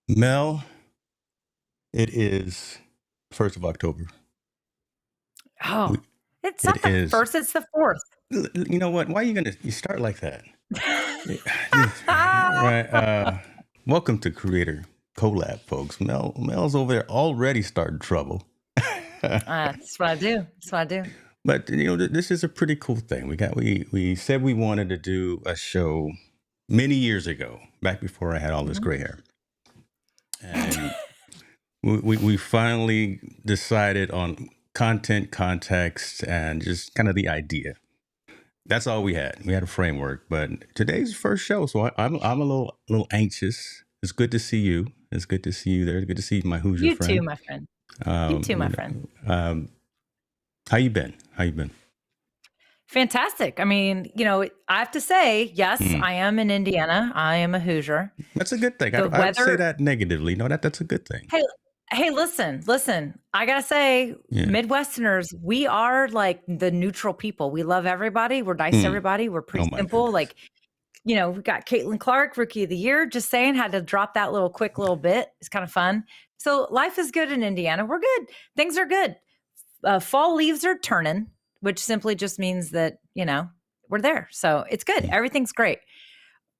Mel, it is 1st of October. Oh, We, it's not it the is. first, it's the fourth. You know what? Why are you start like that? Right. Welcome to Creator Collab, folks. Mel's over there already starting trouble. That's what I do. That's what I do. But this is a pretty cool thing. We said we wanted to do a show many years ago, back before I had all this Mhm. gray hair. And we finally decided on content, context, and just kind of the idea. That's all we had. We had a framework, but today's the first show, so I'm a little anxious. It's good to see you. It's good to see you there. It's good to see my Hoosier You too, friend. my friend. You Um, too, my you friend. know, um, how you been? How you been? Fantastic. I mean, I have to say, yes, Hmm. I am in Indiana. I am a Hoosier. That's a good thing. The I don't say weather, that negatively. No, that's a good thing. hey, hey, listen. I gotta say, Yeah. Midwesterners, we are like the neutral people. We love everybody. We're nice to Hmm. everybody. We're Oh pretty my simple. goodness. Like, we got Caitlin Clark, Rookie of the Year. Just saying, had to drop that quick little bit. It's kind of fun. So life is good in Indiana. We're good. Things are good. Fall leaves are turning, which simply just means that, we're there. So it's good. Hmm. Everything's great.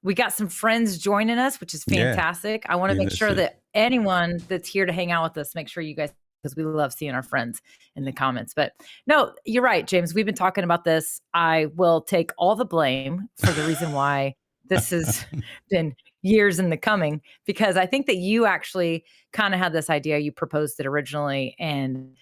We got some friends joining us, which is Yeah. fantastic. I want to Yeah. make That's sure it. that anyone that's here to hang out with us, make sure you guys, because we love seeing our friends in the comments. But no, you're right, James. We've been talking about this. I will take all the blame for the reason why this has been years in the coming, because I think that you actually kind of had this idea. You proposed it originally, and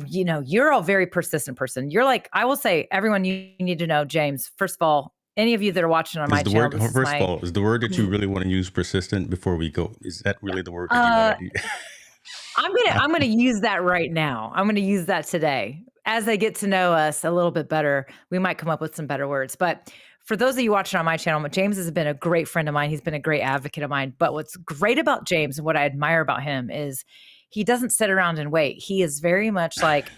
you're a very persistent person. You're like, I will say, everyone, you need to know, James, first of all, any of you that are watching on Is my the channel, word this is first of my, all, is the word that you really want to use persistent before we go? Is that really the word that you uh, want to use? I'm gonna use that right now. I'm gonna use that today. As they get to know us a little bit better, we might come up with some better words. But for those of you watching on my channel, James has been a great friend of mine. He's been a great advocate of mine. But what's great about James and what I admire about him is he doesn't sit around and wait. He is very much like,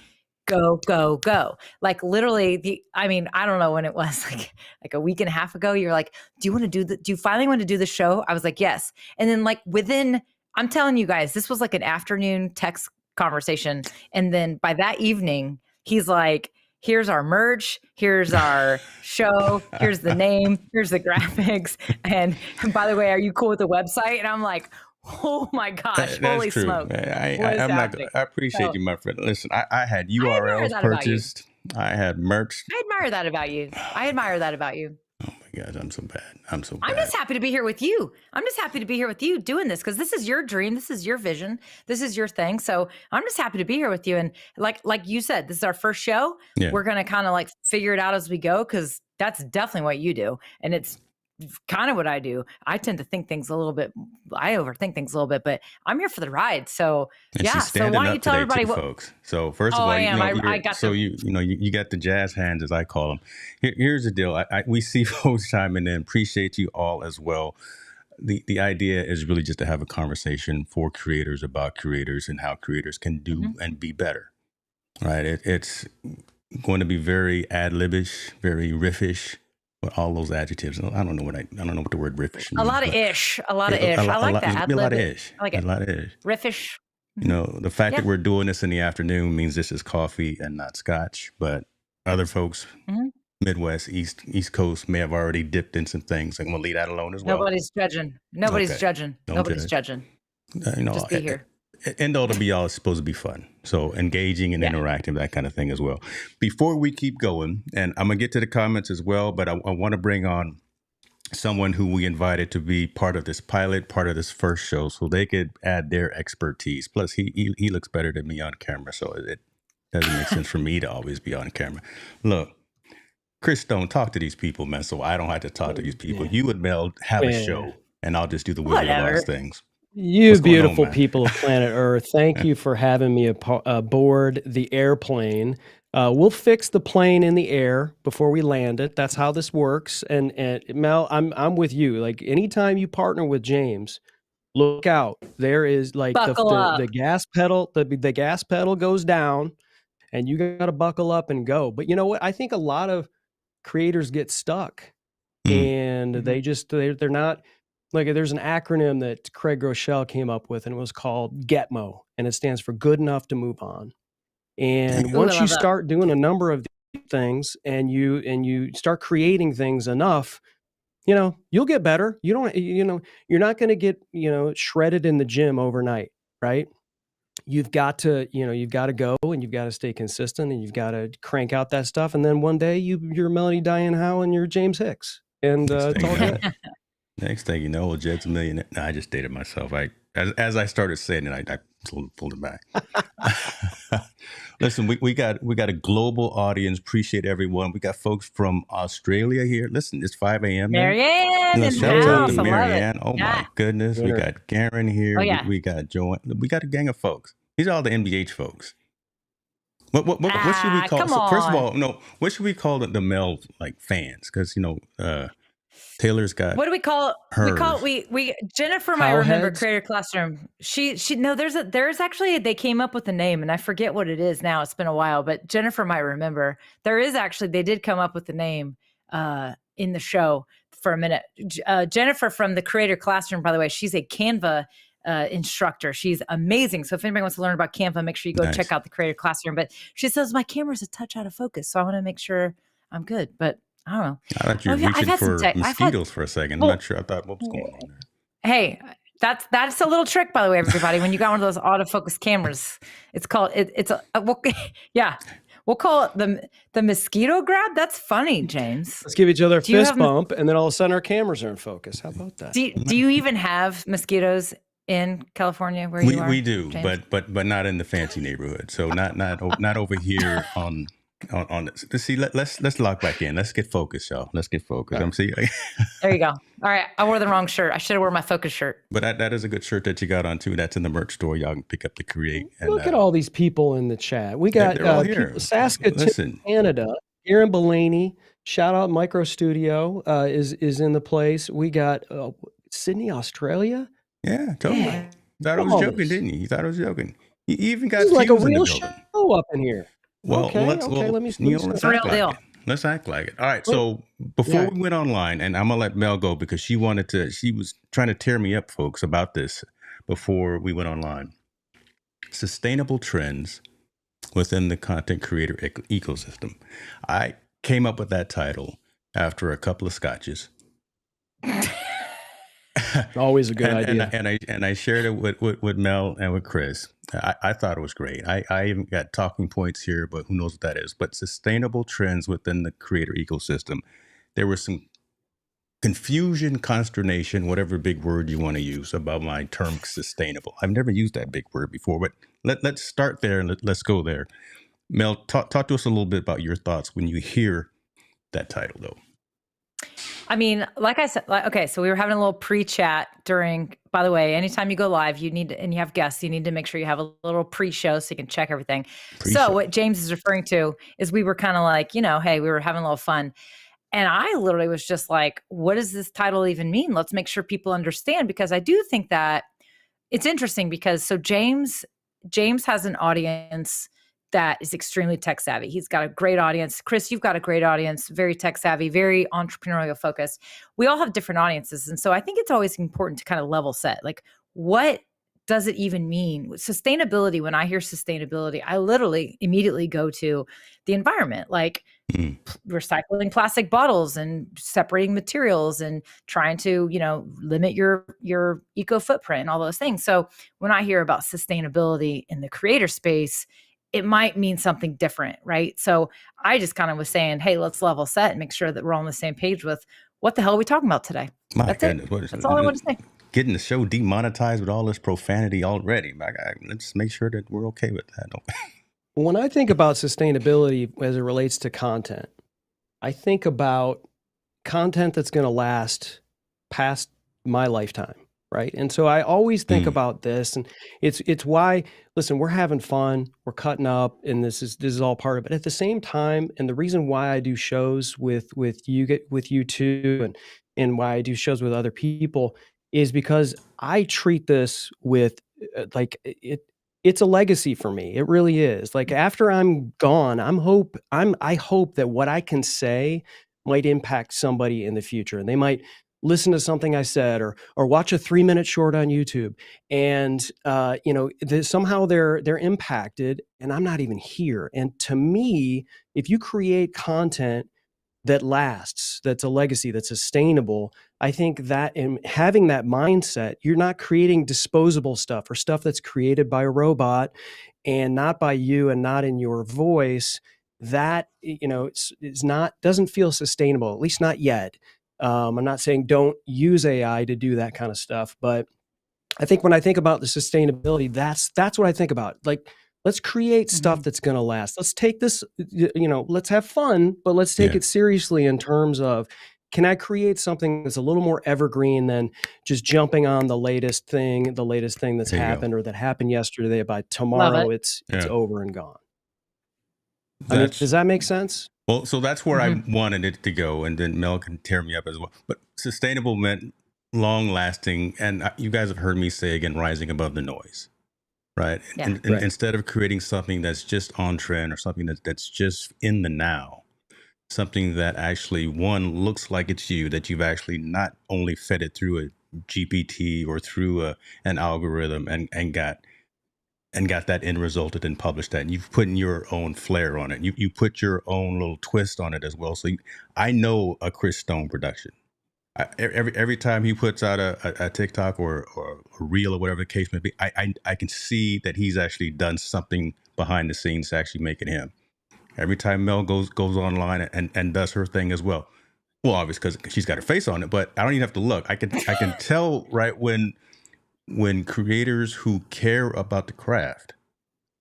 go, go, go. Like literally I mean, I don't know when it was, like a week and a half ago, you're like, do you finally want to do the show? I was like, yes. And then I'm telling you guys, this was like an afternoon text conversation. And then by that evening, he's like, here's our merch, here's our show, here's the name, here's the graphics. And by the way, are you cool with the website? And I'm like, oh my gosh, That's holy true. smoke. What is I'm not. happening? I appreciate So you, my friend. Listen, I had I admire URLs that about you. purchased. I had merch. I admire that about you. I admire that about you. Oh my God, I'm so bad. I'm so I'm bad. just happy to be here with you. I'm just happy to be here with you doing this because this is your dream. This is your vision. This is your thing. So I'm just happy to be here with you. And like you said, this is our first show. Yeah, We're gonna kind of like figure it out as we go because that's definitely what you do, and it's kind of what I do. I tend to think things a little bit. I overthink things a little bit, but I'm here for the ride. So and yeah. she's So standing why don't you up tell today everybody too, what? folks. So first Oh, of all, I am. I got the. you got the jazz hands as I call them. Here's the deal. We see folks chiming in. Appreciate you all as well. The idea is really just to have a conversation for creators about creators and how creators can do Mhm. and be better. Right? It's going to be very ad libish, very riffish, with all those adjectives. I don't know what the word riffish A means, lot of but ish. A lot of ish. I a like lot. that. There's gonna be Ad a lot lib of it. ish. I like A it. lot of ish. Riffish. You Mhm. know, the fact that Yeah. we're doing this in the afternoon means this is coffee and not scotch. But other folks, Mhm. Midwest, East Coast, may have already dipped in some things. I'm gonna leave that alone as well. Nobody's judging. Nobody's Okay, judging. don't Nobody's judge. judging. You know, Just be here. end all to be all is supposed to be fun. So engaging and Yeah. interactive, that kind of thing as well. Before we keep going, and I'm gonna get to the comments as well, but I want to bring on someone who we invited to be part of this pilot, part of this first show, so they could add their expertise. Plus, he looks better than me on camera, so it doesn't make sense for me to always be on camera. Look, Chris Stone, talk to these people, man, so I don't have to talk to these people. Yeah. You and Mel have a Yeah. show, and I'll just do the Wizard of Oz Whatever. things. You What's going on, beautiful man? people of planet Earth, thank you for having me aboard the airplane. We'll fix the plane in the air before we land it. That's how this works. And Mel, I'm with you. Like anytime you partner with James, look out. There is like Buckle up. the gas pedal, the gas pedal goes down, and you got to buckle up and go. But you know what? I think a lot of creators get stuck, Mm. and Mhm. they're not. Like there's an acronym that Craig Groeschel came up with, and it was called GETMO, and it stands for good enough to move on. And Ooh, I once you love that. start doing a number of these things and you start creating things enough, you'll get better. You don't, you're not going to get, shredded in the gym overnight, right? You've got to go, and you've got to stay consistent, and you've got to crank out that stuff. And then one day you're Melody Diane Howe and you're James Hicks, and it's all good. Next thing you know, Jed's a millionaire. No, I just dated myself. As I started saying it, I pulled it back. Listen, we got a global audience. Appreciate everyone. We got folks from Australia here. Listen, it's 5 a.m. there. Marianne in the Shout out to house. I love it. Marianne. Oh Yeah. my goodness. We Winner. got Garen here. Oh, yeah. We got Joanne. We got a gang of folks. These are all the NBH folks. What should we call? come So first of on. all, no. What should we call the male fans? Because Taylor's got. What do we call it? hers. We Jennifer might remember Cowheads? Creator Classroom. She no, there's actually, they came up with a name and I forget what it is now. It's been a while, but Jennifer might remember. There is actually, they did come up with the name in the show for a minute. Jennifer from the Creator Classroom, by the way, she's a Canva instructor. She's amazing. So if anybody wants to learn about Canva, make sure you go Nice. check out the Creator Classroom. But she says my camera's a touch out of focus, so I want to make sure I'm good. But I don't know. I thought you were Oh, yeah, I've reaching had some for tech- I've had- mosquitoes for a second. I'm Well- not sure. I thought what was going on there. Hey, that's a little trick, by the way, everybody. When you got one of those autofocus cameras, it's called we'll call it the mosquito grab. That's funny, James. Let's give each other a Do you fist have- bump, and then all of a sudden our cameras are in focus. How about that? Do you even have mosquitoes in California where you are? We do, James? but not in the fancy neighborhood. So not over here on this. See, let's lock back in. Let's get focused, y'all. Let's get focused. I'm seeing. There you go. All right, I wore the wrong shirt. I should have worn my focus shirt. But that is a good shirt that you got on too. That's in the merch store. Y'all can pick up the Create. And, Look at all these people in the chat. We got they're all here. Saskatoon, Listen. Canada. Aaron Belaney, shout out Micro Studio is in the place. We got Sydney, Australia. Yeah, totally. Yeah. Thought I was All joking, this. didn't you? You thought I was joking. You even got This is like a Fuse in the real building. show up in here. Well, Okay, let's let me see. let's It's a real act like deal. it. Let's act like it. All right. So before Yeah. we went online, and I'm gonna let Mel go because she was trying to tear me up, folks, about this before we went online. Sustainable trends within the content creator ecosystem. I came up with that title after a couple of scotches. Always a good idea. And I shared it with Mel and with Chris. I thought it was great. I even got talking points here, but who knows what that is. But sustainable trends within the creator ecosystem. There was some confusion, consternation, whatever big word you want to use about my term sustainable. I've never used that big word before, but let's start there and let's go there. Mel, talk to us a little bit about your thoughts when you hear that title, though. I mean, like I said, okay, so we were having a little pre-chat during, by the way, anytime you go live, you need to, and you have guests, you need to make sure you have a little pre-show so you can check everything. Pre-show. So what James is referring to is we were kind of like, hey, we were having a little fun. And I literally was just like, what does this title even mean? Let's make sure people understand, because I do think that it's interesting because so James has an audience that is extremely tech savvy. He's got a great audience. Chris, you've got a great audience, very tech savvy, very entrepreneurial focused. We all have different audiences. And so I think it's always important to kind of level set. Like, what does it even mean? Sustainability, when I hear sustainability, I literally immediately go to the environment, like recycling plastic bottles and separating materials and trying to, limit your eco footprint and all those things. So when I hear about sustainability in the creator space, it might mean something different, right? So I just kind of was saying, hey, let's level set and make sure that we're all on the same page with what the hell are we talking about today? That's it. That's all I want to say. Getting the show demonetized with all this profanity already. Let's make sure that we're okay with that. When I think about sustainability as it relates to content, I think about content that's going to last past my lifetime, right? And so I always think about this, and it's why, listen, we're having fun, we're cutting up, and this is all part of it. At the same time, and the reason why I do shows with you two, and why I do shows with other people is because I treat this with it's a legacy for me. It really is. Like, after I'm gone, I hope that what I can say might impact somebody in the future, and they might listen to something I said, or watch a 3-minute short on YouTube, and somehow they're impacted, and I'm not even here. And to me, if you create content that lasts, that's a legacy, that's sustainable, I think that in having that mindset, you're not creating disposable stuff or stuff that's created by a robot and not by you and not in your voice. That, it's not, doesn't feel sustainable, at least not yet. I'm not saying don't use AI to do that kind of stuff, but I think when I think about the sustainability, that's what I think about. Like, let's create stuff that's going to last. Let's take this, let's have fun, but let's take it seriously in terms of, can I create something that's a little more evergreen than just jumping on the latest thing that's happened or that happened yesterday? By tomorrow, it's over and gone. I mean, does that make sense? Well, so that's where I wanted it to go, and then Mel can tear me up as well. But sustainable meant long lasting, and you guys have heard me say again, rising above the noise, right? Yeah. And instead of creating something that's just on trend or something that's just in the now, something that actually, one, looks like it's you, that you've actually not only fed it through a GPT or through an algorithm and got that end result and published that, and you've put in your own flair on it. You put your own little twist on it as well. So I know a Chris Stone production. Every time he puts out a TikTok or a reel or whatever the case may be, I can see that he's actually done something behind the scenes to actually make it him. Every time Mel goes online and does her thing as well. Well, obviously because she's got her face on it, but I don't even have to look. I can tell right when creators who care about the craft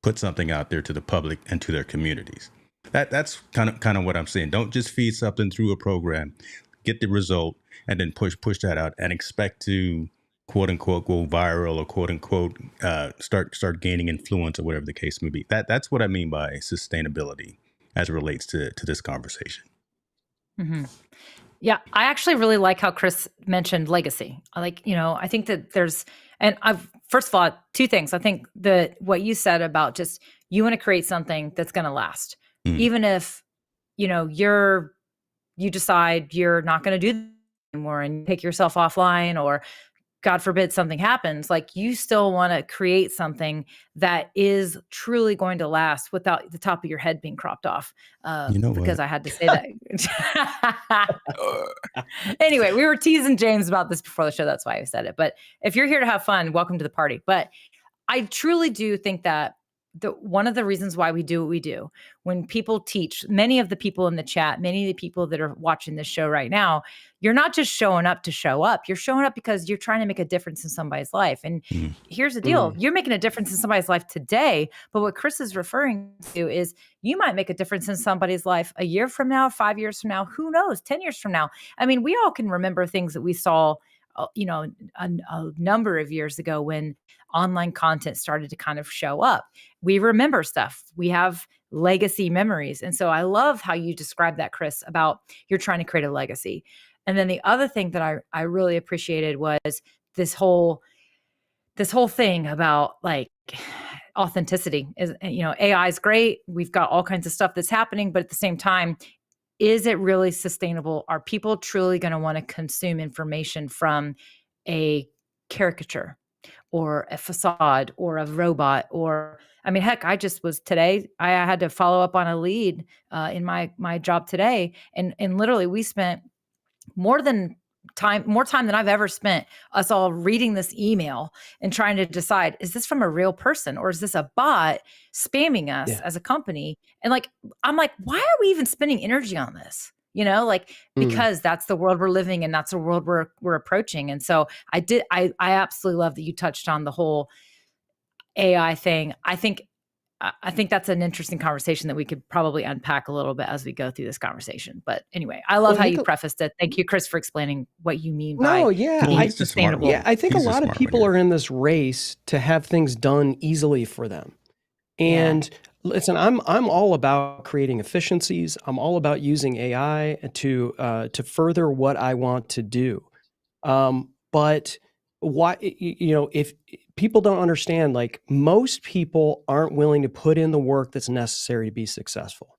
put something out there to the public and to their communities. That's kind of what I'm saying. Don't just feed something through a program, get the result, and then push that out and expect to quote unquote go viral or quote unquote start gaining influence or whatever the case may be. That's what I mean by sustainability as it relates to this conversation. Mm-hmm. Yeah, I actually really like how Chris mentioned legacy. I think that first of all, two things. I think that what you said about just, you want to create something that's going to last, even if, you decide you're not going to do that anymore and pick yourself offline, or God forbid something happens, like, you still want to create something that is truly going to last without the top of your head being cropped off. Because I had to say that. Anyway, we were teasing James about this before the show. That's why I said it. But if you're here to have fun, welcome to the party. But I truly do think that one of the reasons why we do what we do, when people teach, many of the people in the chat, many of the people that are watching this show right now, you're not just showing up to show up. You're showing up because you're trying to make a difference in somebody's life. And here's the deal. You're making a difference in somebody's life today. But what Chris is referring to is, you might make a difference in somebody's life a year from now, 5 years from now, who knows, 10 years from now. I mean, we all can remember things that we saw a number of years ago when online content started to kind of show up. We remember stuff. We have legacy memories. And so I love how you described that, Chris, about you're trying to create a legacy. And then the other thing that I really appreciated was this whole thing about, like, authenticity. AI is great. We've got all kinds of stuff that's happening, but at the same time, is it really sustainable? Are people truly going to want to consume information from a caricature or a facade or a robot? Or, I mean, heck, I had to follow up on a lead in my job today. And literally we spent more time than I've ever spent us all reading this email and trying to decide, is this from a real person or is this a bot spamming us as a company? And I'm like, why are we even spending energy on this? Because that's the world we're living in. That's the world we're approaching. And so I absolutely love that you touched on the whole AI thing. I think that's an interesting conversation that we could probably unpack a little bit as we go through this conversation. But anyway, I love how you prefaced it. Thank you, Chris, for explaining what you mean by being sustainable. I think a lot of people are in this race to have things done easily for them. And listen, I'm all about creating efficiencies. I'm all about using AI to further what I want to do. But why, if people don't understand, like, most people aren't willing to put in the work that's necessary to be successful.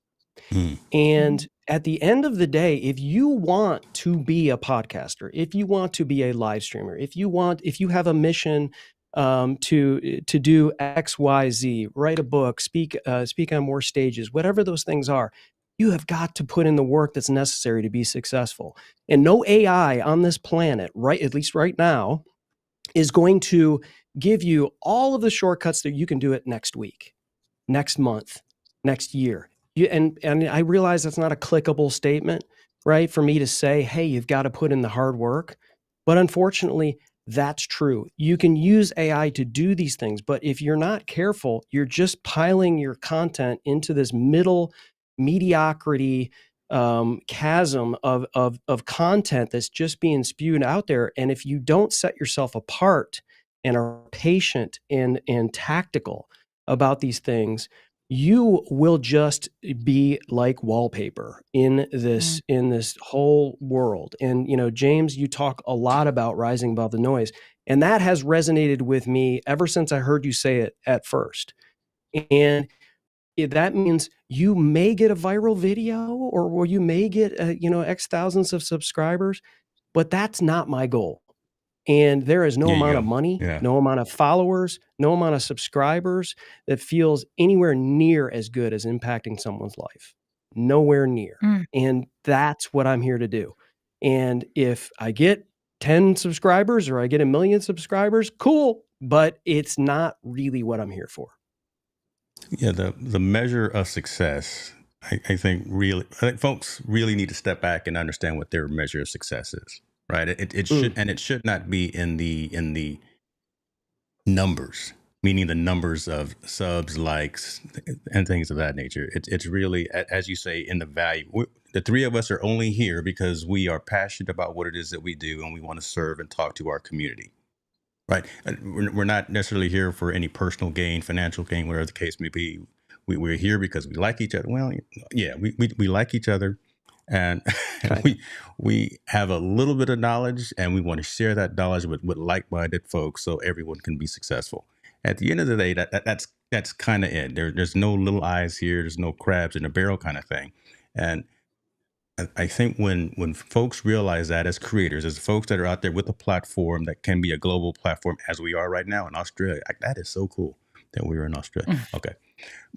Mm. And at the end of the day, if you want to be a podcaster, if you want to be a live streamer, if you have a mission to do X, Y, Z, write a book, speak on more stages, whatever those things are, you have got to put in the work that's necessary to be successful. And no AI on this planet, right, at least right now, is going to give you all of the shortcuts that you can do it next week, next month, next year. And I realize that's not a clickable statement, right? For me to say, hey, you've got to put in the hard work. But unfortunately, that's true. You can use AI to do these things, but if you're not careful, you're just piling your content into this middle mediocrity chasm of content that's just being spewed out there. And if you don't set yourself apart and are patient and tactical about these things, you will just be like wallpaper in this whole world. And James, you talk a lot about rising above the noise, and that has resonated with me ever since I heard you say it at first. And that means you may get a viral video, or you may get X thousands of subscribers, but that's not my goal. And there is no There you amount of go. money, Yeah. no amount of followers, no amount of subscribers that feels anywhere near as good as impacting someone's life. Nowhere near. And that's what I'm here to do. And if I get 10 subscribers or I get 1 million subscribers, cool, but it's not really what I'm here for. Yeah, the measure of success, I think folks really need to step back and understand what their measure of success is, right? It should not be in the numbers, meaning the numbers of subs, likes, and things of that nature. It's really, as you say, in the value. The three of us are only here because we are passionate about what it is that we do, and we want to serve and talk to our community. Right. We're not necessarily here for any personal gain, financial gain, whatever the case may be. We're here because we like each other. Well, yeah, we like each other, and Okay. we have a little bit of knowledge, and we want to share that knowledge with like-minded folks so everyone can be successful. At the end of the day, that's kind of it. There's no little eyes here. There's no crabs in a barrel kind of thing. And I think when folks realize that, as creators, as folks that are out there with a platform that can be a global platform, as we are right now in Australia, that is so cool that we're in Australia. Okay.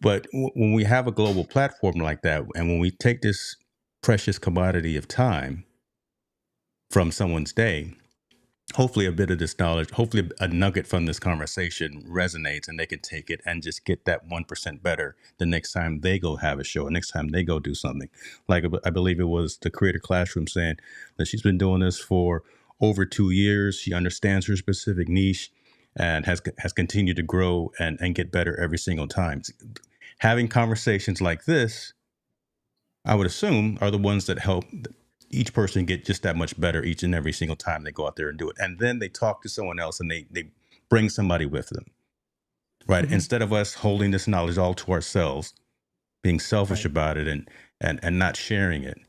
But when we have a global platform like that, and when we take this precious commodity of time from someone's day, hopefully a bit of this knowledge, hopefully a nugget from this conversation resonates, and they can take it and just get that 1% better the next time they go have a show, next time they go do something. Like I believe it was the Creator Classroom saying that she's been doing this for over 2 years. She understands her specific niche and has continued to grow and get better every single time. Having conversations like this, I would assume, are the ones that help each person get just that much better each and every single time they go out there and do it. And then they talk to someone else and they bring somebody with them, right? Instead of us holding this knowledge all to ourselves, being selfish about it and not sharing it,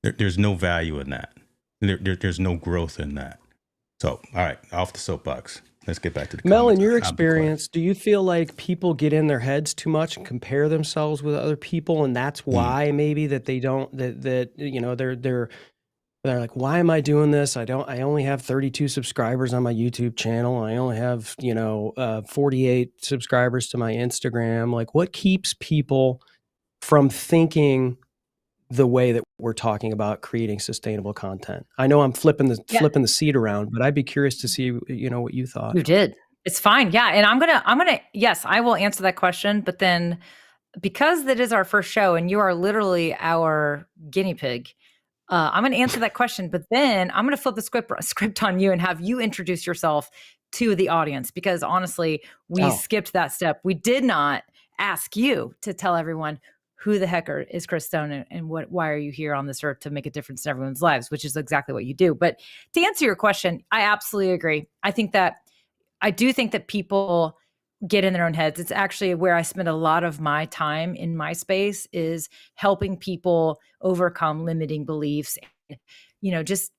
there's no value in that. There's no growth in that. So, all right, off the soapbox. Let's get back to the Mel, comments. in your I'm quiet. experience, do you feel like people get in their heads too much and compare themselves with other people, and that's why maybe that they don't they're like, why am I doing this? I only have 32 subscribers on my YouTube channel. I only have 48 subscribers to my Instagram. Like, what keeps people from thinking the way that we're talking about creating sustainable content? I know I'm flipping the seat around, but I'd be curious to see what you thought. You did. It's fine. Yeah. And I'm gonna, yes, I will answer that question. But then because that is our first show and you are literally our guinea pig, I'm gonna answer that question, but then I'm gonna flip the script on you and have you introduce yourself to the audience, because honestly, we skipped that step. We did not ask you to tell everyone who the heck is Chris Stone and why are you here on this earth to make a difference in everyone's lives, which is exactly what you do. But to answer your question, I absolutely agree. I do think that people get in their own heads. It's actually where I spend a lot of my time in my space, is helping people overcome limiting beliefs. And, just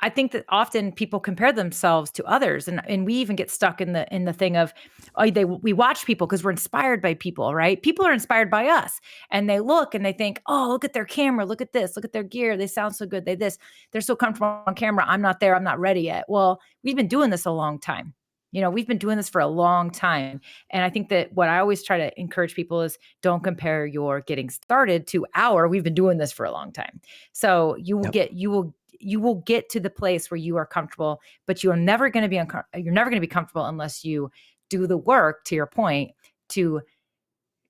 I think that often people compare themselves to others, and we even get stuck in the thing of, oh, we watch people because we're inspired by people, right? People are inspired by us, and they look and they think, oh, look at their camera, look at this, look at their gear, they sound so good, they're so comfortable on camera. I'm not there, I'm not ready yet. Well, we've been doing this a long time. We've been doing this for a long time, and I think that what I always try to encourage people is don't compare your getting started to we've been doing this for a long time. So you will get to the place where you are comfortable, but you're never going to be comfortable unless you do the work, to your point, to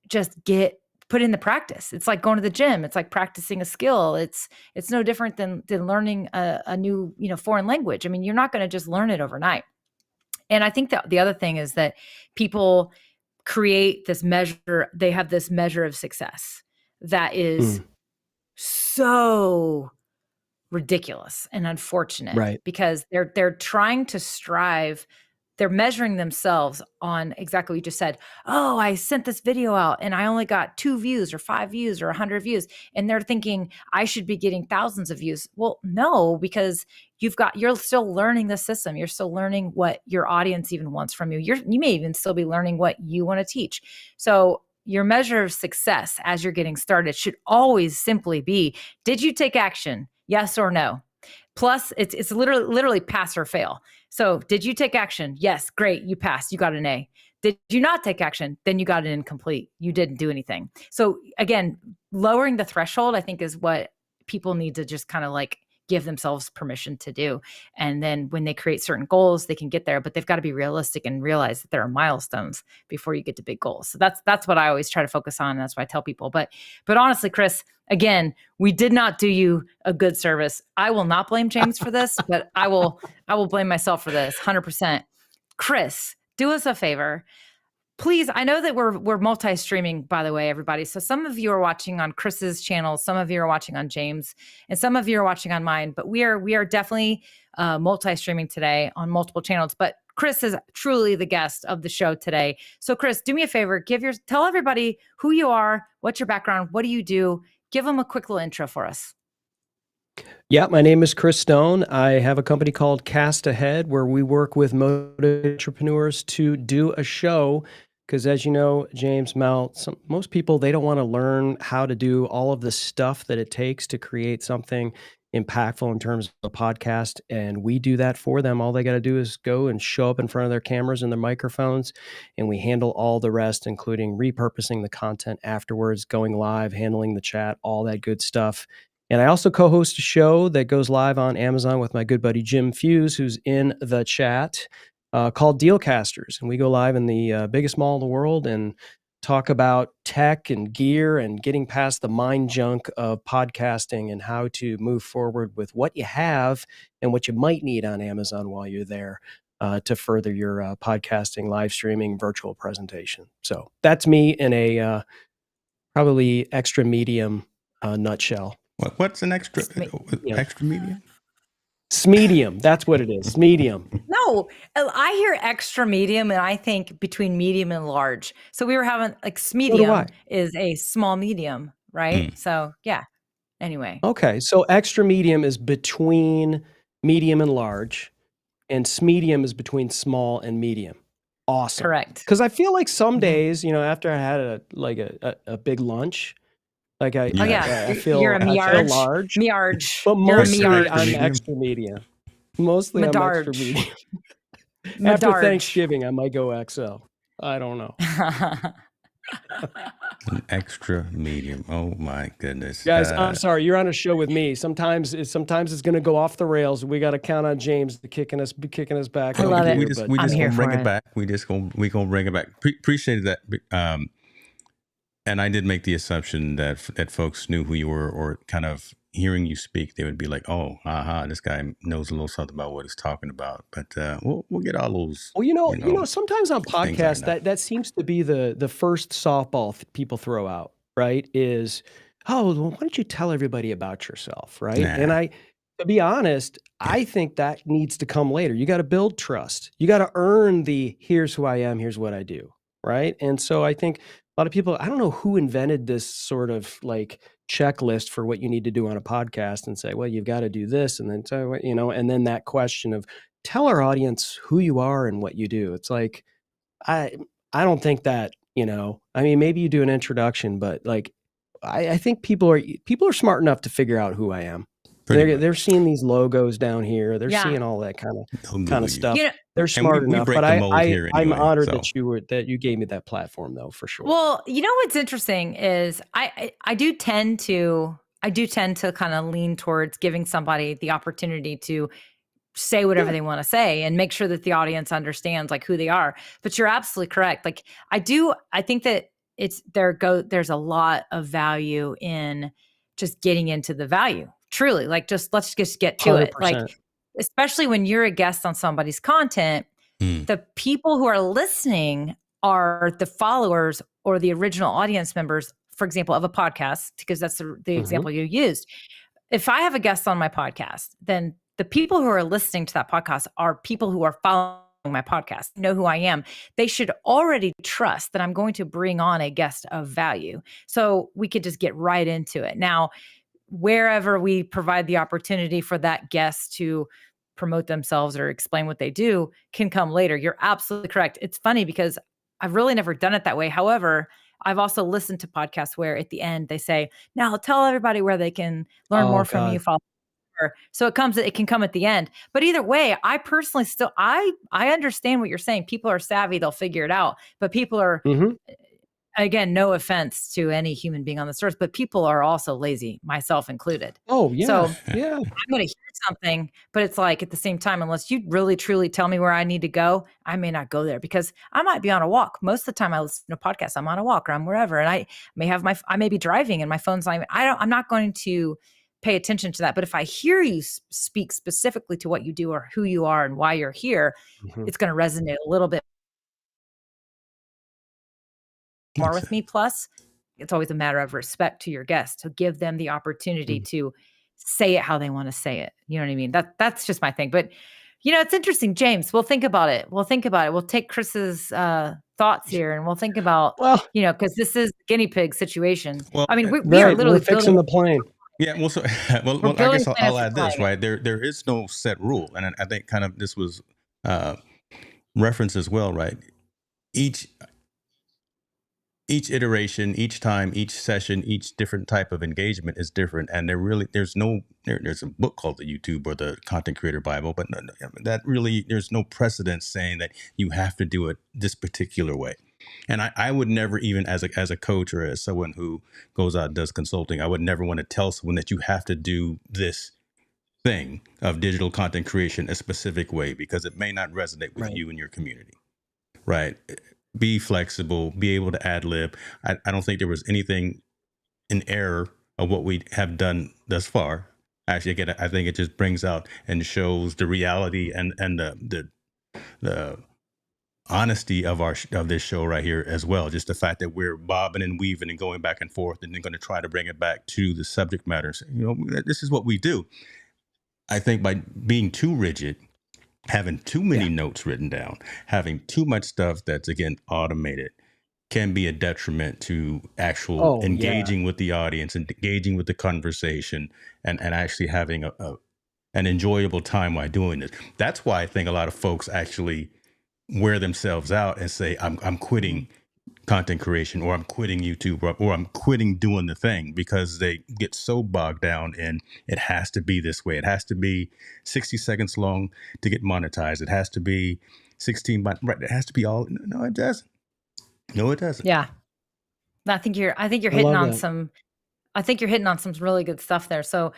just put in the practice. It's like going to the gym. It's like practicing a skill. It's no different than learning a new, foreign language. I mean, you're not going to just learn it overnight. And I think that the other thing is that people create this measure. They have this measure of success that is so ridiculous and unfortunate, because they're trying to strive. They're measuring themselves on exactly what you just said. Oh, I sent this video out and I only got 2 views or 5 views or 100 views. And they're thinking I should be getting thousands of views. Well, no, because you're still learning the system. You're still learning what your audience even wants from you. You may even still be learning what you want to teach. So your measure of success as you're getting started should always simply be, did you take action? Yes or no? Plus, it's literally pass or fail. So did you take action? Yes, great, you passed, you got an A. Did you not take action? Then you got an incomplete. You didn't do anything. So again, lowering the threshold, I think, is what people need to just kind of like give themselves permission to do. And then when they create certain goals, they can get there, but they've got to be realistic and realize that there are milestones before you get to big goals. So that's what I always try to focus on. And that's what I tell people. But honestly, Chris, again, we did not do you a good service. I will not blame James for this, but I will blame myself for this 100%. Chris, do us a favor. Please, I know that we're multi-streaming, by the way, everybody. So some of you are watching on Chris's channel, some of you are watching on James, and some of you are watching on mine. But we are definitely multi-streaming today on multiple channels. But Chris is truly the guest of the show today. So Chris, do me a favor, tell everybody who you are, what's your background, what do you do? Give them a quick little intro for us. Yeah, my name is Chris Stone. I have a company called Cast Ahead where we work with motivated entrepreneurs to do a show. Because as you know, James, Mel, most people, they don't want to learn how to do all of the stuff that it takes to create something impactful in terms of a podcast. And we do that for them. All they got to do is go and show up in front of their cameras and their microphones. And we handle all the rest, including repurposing the content afterwards, going live, handling the chat, all that good stuff. And I also co-host a show that goes live on Amazon with my good buddy Jim Fuse, who's in the chat, called Dealcasters. And we go live in the biggest mall in the world and talk about tech and gear and getting past the mind junk of podcasting and how to move forward with what you have and what you might need on Amazon while you're there to further your podcasting, live streaming, virtual presentation. So that's me in a probably extra medium nutshell. What's an extra medium? Smedium. That's what it is. Medium. No, I hear extra medium and I think between medium and large. So we were having like smedium is a small medium, right? So yeah. Anyway. Okay. So extra medium is between medium and large, and smedium is between small and medium. Awesome. Correct. Because I feel like some days, after I had a big lunch, like I feel you're a I feel large, but mostly I'm extra medium. Mostly I'm extra medium. After Thanksgiving, I might go XL. I don't know. An extra medium. Oh my goodness, guys! I'm sorry. You're on a show with me. Sometimes it's going to go off the rails. We got to count on James kicking us back. I love it. We just gonna bring it back. We gonna bring it back. Appreciated that. And I did make the assumption that folks knew who you were, or kind of hearing you speak, they would be like, "Oh, this guy knows a little something about what he's talking about." But we'll get all those. Well, sometimes on podcasts that seems to be the first softball people throw out, right? Is, oh, well, why don't you tell everybody about yourself, right? And to be honest, I think that needs to come later. You got to build trust. You got to earn the here's who I am, here's what I do, right? And so I think a lot of people, I don't know who invented this sort of like checklist for what you need to do on a podcast and say, well, you've got to do this. And then, so, you know, and then that question of tell our audience who you are and what you do. It's like, I don't think that, you know, I mean, maybe you do an introduction, but like, I think people are smart enough to figure out who I am. They're seeing these logos down here. They're seeing all that kind of stuff. You know, they're smart enough, but I'm anyway, honored that you gave me that platform, though, for sure. Well, you know what's interesting is I do tend to kind of lean towards giving somebody the opportunity to say whatever they want to say and make sure that the audience understands like who they are. But you're absolutely correct. Like I think that there's a lot of value in just getting into the value. Truly, like let's just get to 100%. it. Like, especially when you're a guest on somebody's content, the people who are listening are the followers or the original audience members, for example, of a podcast, because that's the example you used. If I have a guest on my podcast, then the people who are listening to that podcast are people who are following my podcast, know who I am. They should already trust that I'm going to bring on a guest of value. So we could just get right into it. Now, wherever we provide the opportunity for that guest to promote themselves or explain what they do can come later. You're absolutely correct. It's funny because I've really never done it that way. However, I've also listened to podcasts where at the end they say, now tell everybody where they can learn more from you. Follow. So it can come at the end. But either way, I personally still, I understand what you're saying. People are savvy. They'll figure it out. But people are, again, no offense to any human being on this earth, but people are also lazy, myself included. Oh, yeah. So yeah. I'm going to hear something, but it's like at the same time, unless you really truly tell me where I need to go, I may not go there because I might be on a walk. Most of the time I listen to podcasts, I'm on a walk or I'm wherever. And I may be driving and my phone's not, I'm not going to pay attention to that. But if I hear you speak specifically to what you do or who you are and why you're here, it's going to resonate a little bit more with me. Plus, it's always a matter of respect to your guest to give them the opportunity to say it how they want to say it. You know what I mean? That's just my thing. But you know, it's interesting, James. We'll think about it. We'll take Chris's thoughts here, and we'll think about because this is the guinea pig situation. Well, I mean, we are literally fixing the plane. Yeah, well, so I guess I'll add this, right? There is no set rule, and I think kind of this was referenced as well, right? Each iteration, each time, each session, each different type of engagement is different, and there's a book called the YouTube or the Content Creator Bible, but there's no precedent saying that you have to do it this particular way. And I would never, even as a coach or as someone who goes out and does consulting, I would never want to tell someone that you have to do this thing of digital content creation a specific way because it may not resonate with you and your community, right? Be flexible, be able to ad lib. I don't think there was anything in error of what we have done thus far. Actually, again, I think it just brings out and shows the reality and the honesty of this show right here as well. Just the fact that we're bobbing and weaving and going back and forth and then going to try to bring it back to the subject matters. You know, this is what we do. I think by being too rigid, having too many notes written down, having too much stuff that's, again, automated can be a detriment to actual engaging with the audience and engaging with the conversation and actually having an enjoyable time while doing this. That's why I think a lot of folks actually wear themselves out and say, I'm quitting content creation, or I'm quitting YouTube, or I'm quitting doing the thing, because they get so bogged down in it has to be this way. It has to be 60 seconds long to get monetized. It has to be 16, right? It has to be all. No, it doesn't. No, it doesn't. Yeah. I think you're hitting on some really good stuff there. So,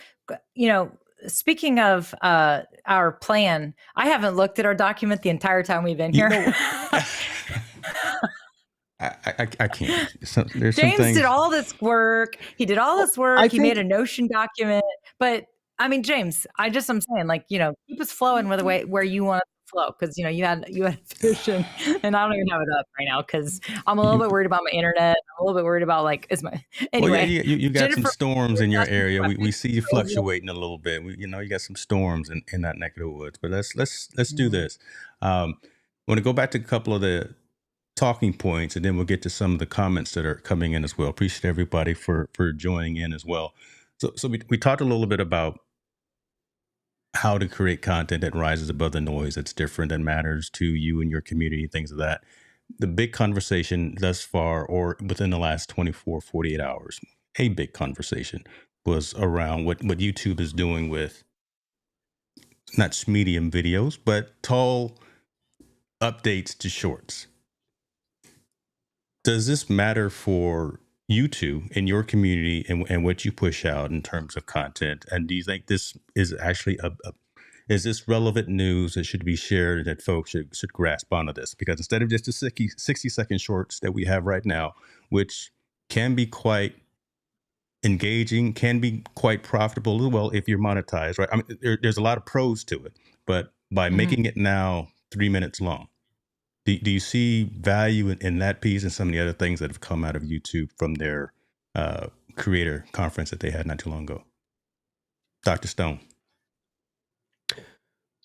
you know, speaking of our plan, I haven't looked at our document the entire time we've been here. I can't. James did all this work. He did all this work. He made a Notion document. But I mean, James, I'm saying, like, you know, keep us flowing with the way where you want it to flow, because you know you had a vision, and I don't even have it up right now because I'm a little bit worried about my internet. I'm a little bit worried about anyway. Well, you got Jennifer, some storms in your area. We see you fluctuating a little bit. You got some storms in that neck of the woods. But let's do this. I want to go back to a couple of the talking points, and then we'll get to some of the comments that are coming in as well. Appreciate everybody for joining in as well. So we talked a little bit about how to create content that rises above the noise, that's different, that matters to you and your community, things of that. The big conversation thus far, or within the last 24, 48 hours, a big conversation was around what YouTube is doing with not medium videos, but tall updates to shorts. Does this matter for you two in your community and what you push out in terms of content? And do you think this is actually is this relevant news that should be shared, that folks should grasp onto this? Because instead of just the 60-second shorts that we have right now, which can be quite engaging, can be quite profitable as well if you're monetized, right? I mean, there's a lot of pros to it, but by making it now 3 minutes long, do you see value in that piece and some of the other things that have come out of YouTube from their creator conference that they had not too long ago? Dr. Stone.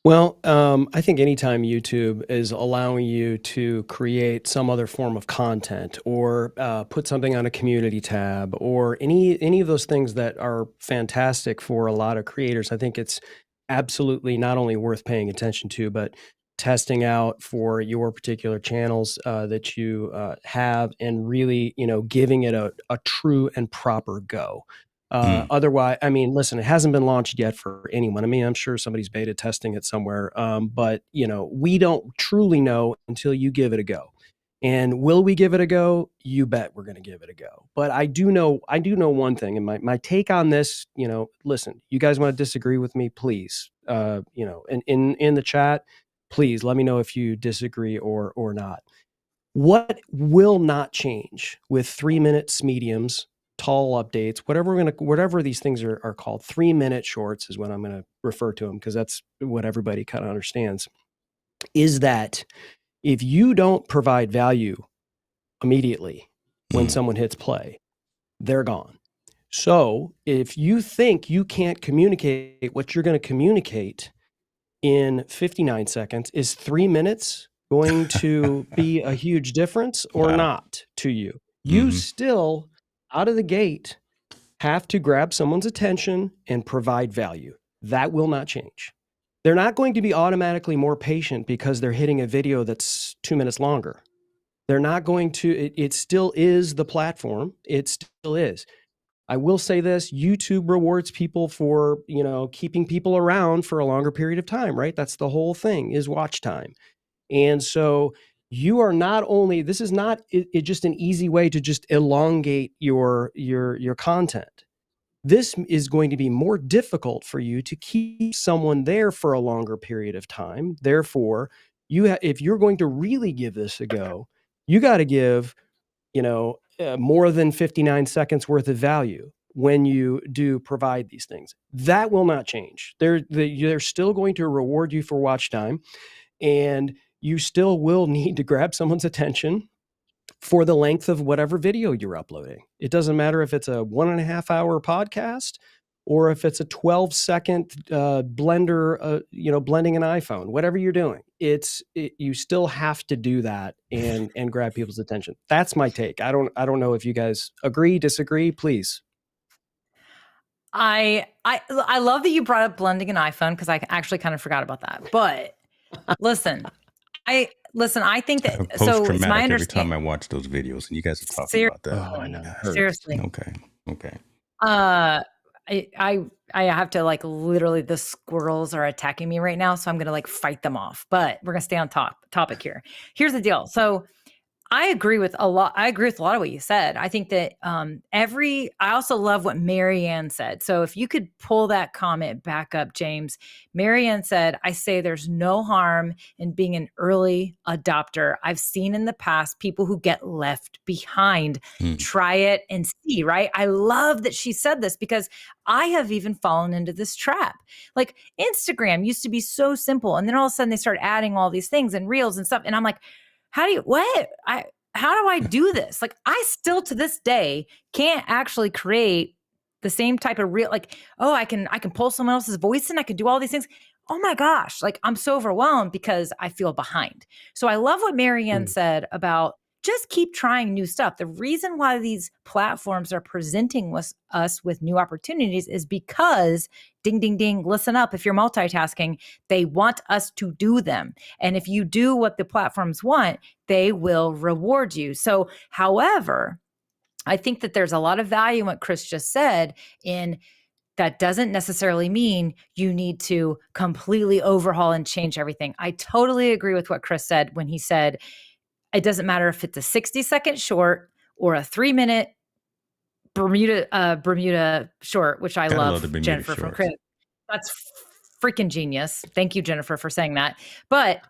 Well, I think anytime YouTube is allowing you to create some other form of content or put something on a community tab or any of those things that are fantastic for a lot of creators, I think it's absolutely not only worth paying attention to, but testing out for your particular channels that you have, and really, giving it a true and proper go. Otherwise, I mean, listen, it hasn't been launched yet for anyone. I mean, I'm sure somebody's beta testing it somewhere, but we don't truly know until you give it a go. And will we give it a go? You bet we're going to give it a go. But I do know one thing, and my take on this, listen, you guys want to disagree with me, please, in the chat, please let me know if you disagree or not. What will not change with 3 minutes mediums, tall updates, whatever these things are called, 3 minute shorts is what I'm going to refer to them, because that's what everybody kind of understands, is that if you don't provide value immediately when someone hits play, they're gone. So if you think you can't communicate what you're going to communicate in 59 seconds, is 3 minutes going to be a huge difference or not to you? You still, out of the gate, have to grab someone's attention and provide value. That will not change. They're not going to be automatically more patient because they're hitting a video that's 2 minutes longer. They're not going to, it still is the platform. It still is. I will say this, YouTube rewards people for, keeping people around for a longer period of time, right? That's the whole thing, is watch time. And so you are not only, this is not just an easy way to just elongate your content. This is going to be more difficult for you to keep someone there for a longer period of time. Therefore, if you're going to really give this a go, you got to give, more than 59 seconds worth of value when you do provide these things. That will not change. They're still going to reward you for watch time, and you still will need to grab someone's attention for the length of whatever video you're uploading. It doesn't matter if it's a 1.5 hour podcast or if it's a 12-second blender, blending an iPhone, whatever you're doing. You still have to do that and grab people's attention. That's my take. I don't know if you guys agree, disagree, please. I love that you brought up blending an iPhone, because I actually kind of forgot about that. But listen, I think that, so it's my understanding. Every time I watch those videos, and you guys are talking about that. Oh, I know. Seriously. Okay. I have to, like, literally, the squirrels are attacking me right now, so I'm gonna fight them off. But we're gonna stay on topic here. Here's the deal. So I agree with a lot of what you said. I think that I also love what Marianne said. So if you could pull that comment back up, James. Marianne said, I say there's no harm in being an early adopter. I've seen in the past people who get left behind. Try it and see, right? I love that she said this, because I have even fallen into this trap. Like, Instagram used to be so simple, and then all of a sudden they start adding all these things and reels and stuff. And I'm like, how do I do this? Like, I still to this day can't actually create the same type of reel. Like, oh, I can pull someone else's voice in, I can do all these things. Oh my gosh. Like, I'm so overwhelmed because I feel behind. So I love what Marianne said about just keep trying new stuff. The reason why these platforms are presenting us with new opportunities is because ding, ding, ding, listen up. If you're multitasking, they want us to do them. And if you do what the platforms want, they will reward you. So, however, I think that there's a lot of value in what Chris just said. In that doesn't necessarily mean you need to completely overhaul and change everything. I totally agree with what Chris said when he said it doesn't matter if it's a 60-second short or a 3-minute Bermuda short, which I Gotta love love the Bermuda Jennifer from shorts. Creator. That's freaking genius. Thank you, Jennifer, for saying that. But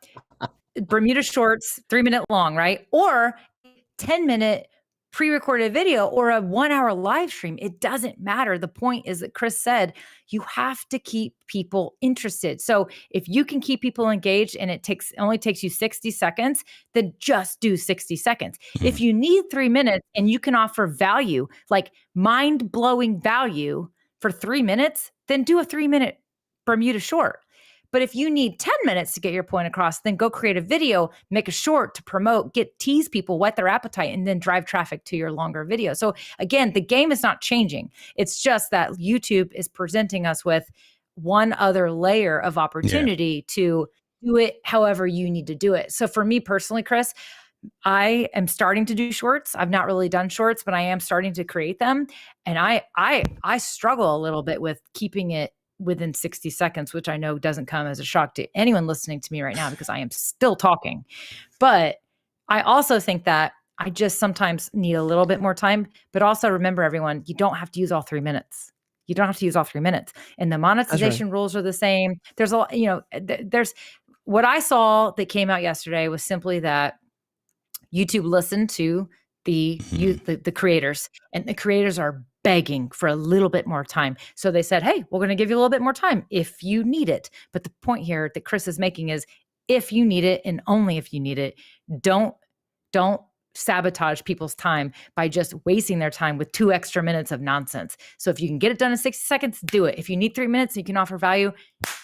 Bermuda shorts, 3-minute long, right? Or 10-minute pre-recorded video or a 1-hour live stream. It doesn't matter. The point is that Chris said you have to keep people interested. So if you can keep people engaged and it only takes you 60 seconds, then just do 60 seconds. If you need 3 minutes and you can offer value, like mind-blowing value for 3 minutes, then do a 3-minute Bermuda short. But if you need 10 minutes to get your point across, then go create a video, make a short to promote, tease people, whet their appetite, and then drive traffic to your longer video. So again, the game is not changing. It's just that YouTube is presenting us with one other layer of opportunity to do it however you need to do it. So for me personally, Chris, I am starting to do shorts. I've not really done shorts, but I am starting to create them. And I struggle a little bit with keeping it within 60 seconds, which I know doesn't come as a shock to anyone listening to me right now because I am still talking. But I also think that I just sometimes need a little bit more time. But also remember, everyone, you don't have to use all 3 minutes. You don't have to use all 3 minutes. And the monetization rules are the same. There's a lot, there's what I saw that came out yesterday was simply that YouTube listened to the creators, and the creators are begging for a little bit more time. So they said, hey, we're going to give you a little bit more time if you need it. But the point here that Chris is making is if you need it and only if you need it, don't sabotage people's time by just wasting their time with 2 extra minutes of nonsense. So if you can get it done in 60 seconds, do it. If you need 3 minutes and you can offer value,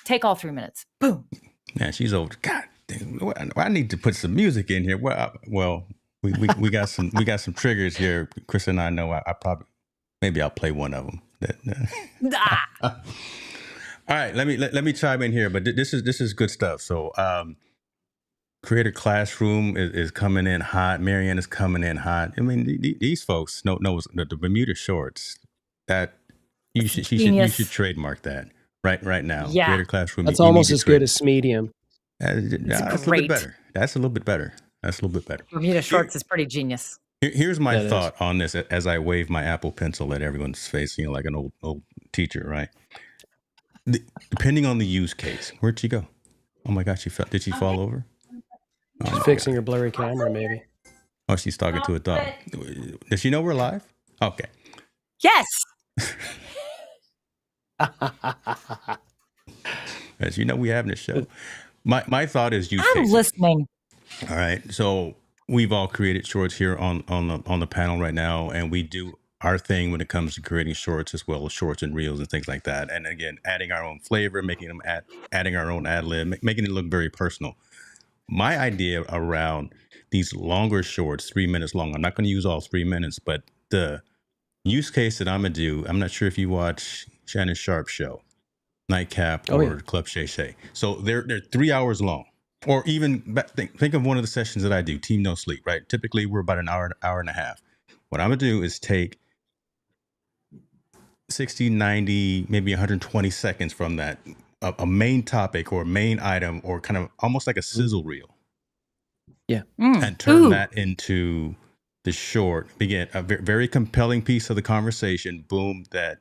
take all 3 minutes. Boom. Yeah, she's over. God damn, I need to put some music in here. Well, we got some triggers here. Chris and I know. I probably maybe I'll play one of them. All right, let me chime in here. But this is good stuff. So, Creator Classroom is coming in hot. Marianne is coming in hot. I mean, these folks know the Bermuda shorts. That you should trademark that right now. Yeah. Creator Classroom. That's almost as good as Medium. That's a little bit better. That's a little bit better. Bermuda shorts is pretty genius. Here's my thought on this as I wave my Apple Pencil at everyone's face, like an old teacher, right? Depending on the use case, where'd she go? Oh my gosh, did she fall over? She's fixing her blurry camera, maybe. Oh, she's talking to a dog. Does she know we're live? Okay. Yes. As you know, we have this show. My thought is use I'm cases. listening. All right. So we've all created shorts here on the panel right now, and we do our thing when it comes to creating shorts as well as shorts and reels and things like that. And again, adding our own flavor, adding our own ad lib, making it look very personal. My idea around these longer shorts, 3 minutes long. I'm not going to use all 3 minutes, but the use case that I'm gonna do. I'm not sure if you watch Shannon Sharp's show, Nightcap or Club Shay Shay. So they're 3 hours long. Or even think of one of the sessions that I do, Team No Sleep, right? Typically, we're about an hour and a half. What I'm going to do is take 60, 90, maybe 120 seconds from that, a main topic or main item or kind of almost like a sizzle reel. Yeah. And turn that into the short, begin a very compelling piece of the conversation, boom, that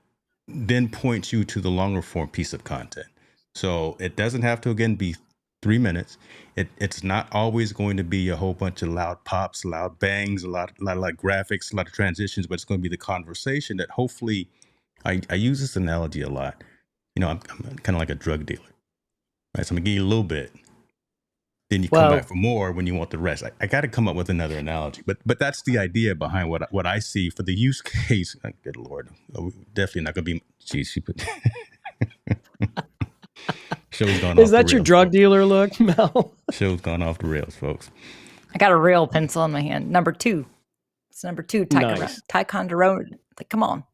then points you to the longer form piece of content. So it doesn't have to, again, be 3 minutes. It's not always going to be a whole bunch of loud pops, loud bangs, a lot of graphics, a lot of transitions, but it's going to be the conversation that hopefully, I use this analogy a lot. I'm kind of like a drug dealer, right? So I'm gonna give you a little bit, then you come back for more when you want the rest. I got to come up with another analogy, but that's the idea behind what I see for the use case. Good Lord, definitely not gonna be. Geez, she put. Show's gone Is off that the your rails, drug folks. dealer look, Mel? Show's gone off the rails, folks. I got a real pencil in my hand. Number 2. It's number 2. Nice. Ticonderoga. Like, come on.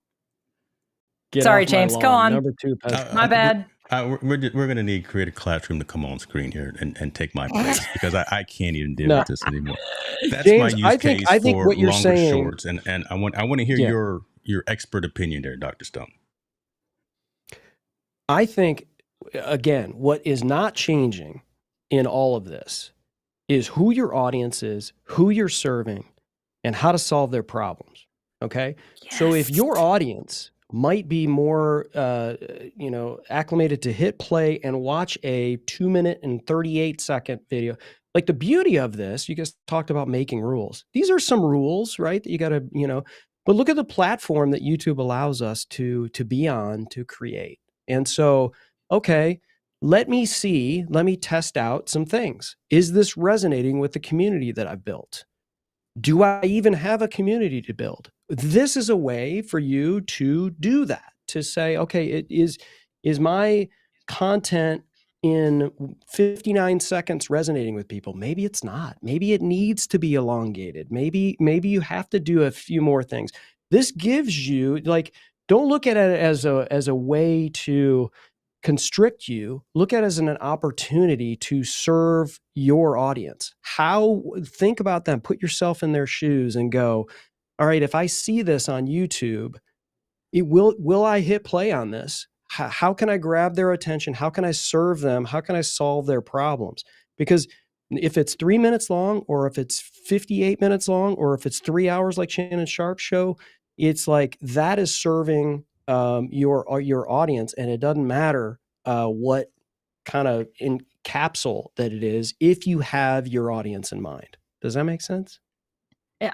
Get Sorry, off my James. Go lawn. on. Number 2 pencil. My bad. We're going to need Creator Classroom to come on screen here and take my place because I can't even deal No. with this anymore. That's James, my use I think for what you're longer saying, shorts, and I want to hear Yeah. your expert opinion there, Dr. Stone. I think, again, what is not changing in all of this is who your audience is, who you're serving, and how to solve their problems. Okay. So if your audience might be more, acclimated to hit play and watch a 2-minute and 38-second video, like the beauty of this, you guys talked about making rules. These are some rules, right? That you got to, but look at the platform that YouTube allows us to be on to create. And so, okay, let me test out some things. Is this resonating with the community that I've built? Do I even have a community to build? This is a way for you to do that, to say, okay, is my content in 59 seconds resonating with people? Maybe it's not. Maybe it needs to be elongated. Maybe you have to do a few more things. This gives you, like, don't look at it as a way to constrict you. Look at it as an opportunity to serve your audience. Think about them, put yourself in their shoes and go, all right, if I see this on YouTube, will I hit play on this? How can I grab their attention? How can I serve them? How can I solve their problems? Because if it's 3 minutes long, or if it's 58 minutes long, or if it's 3 hours like Shannon Sharp's show, it's like that is serving your audience, and it doesn't matter what kind of capsule that it is if you have your audience in mind. Does that make sense?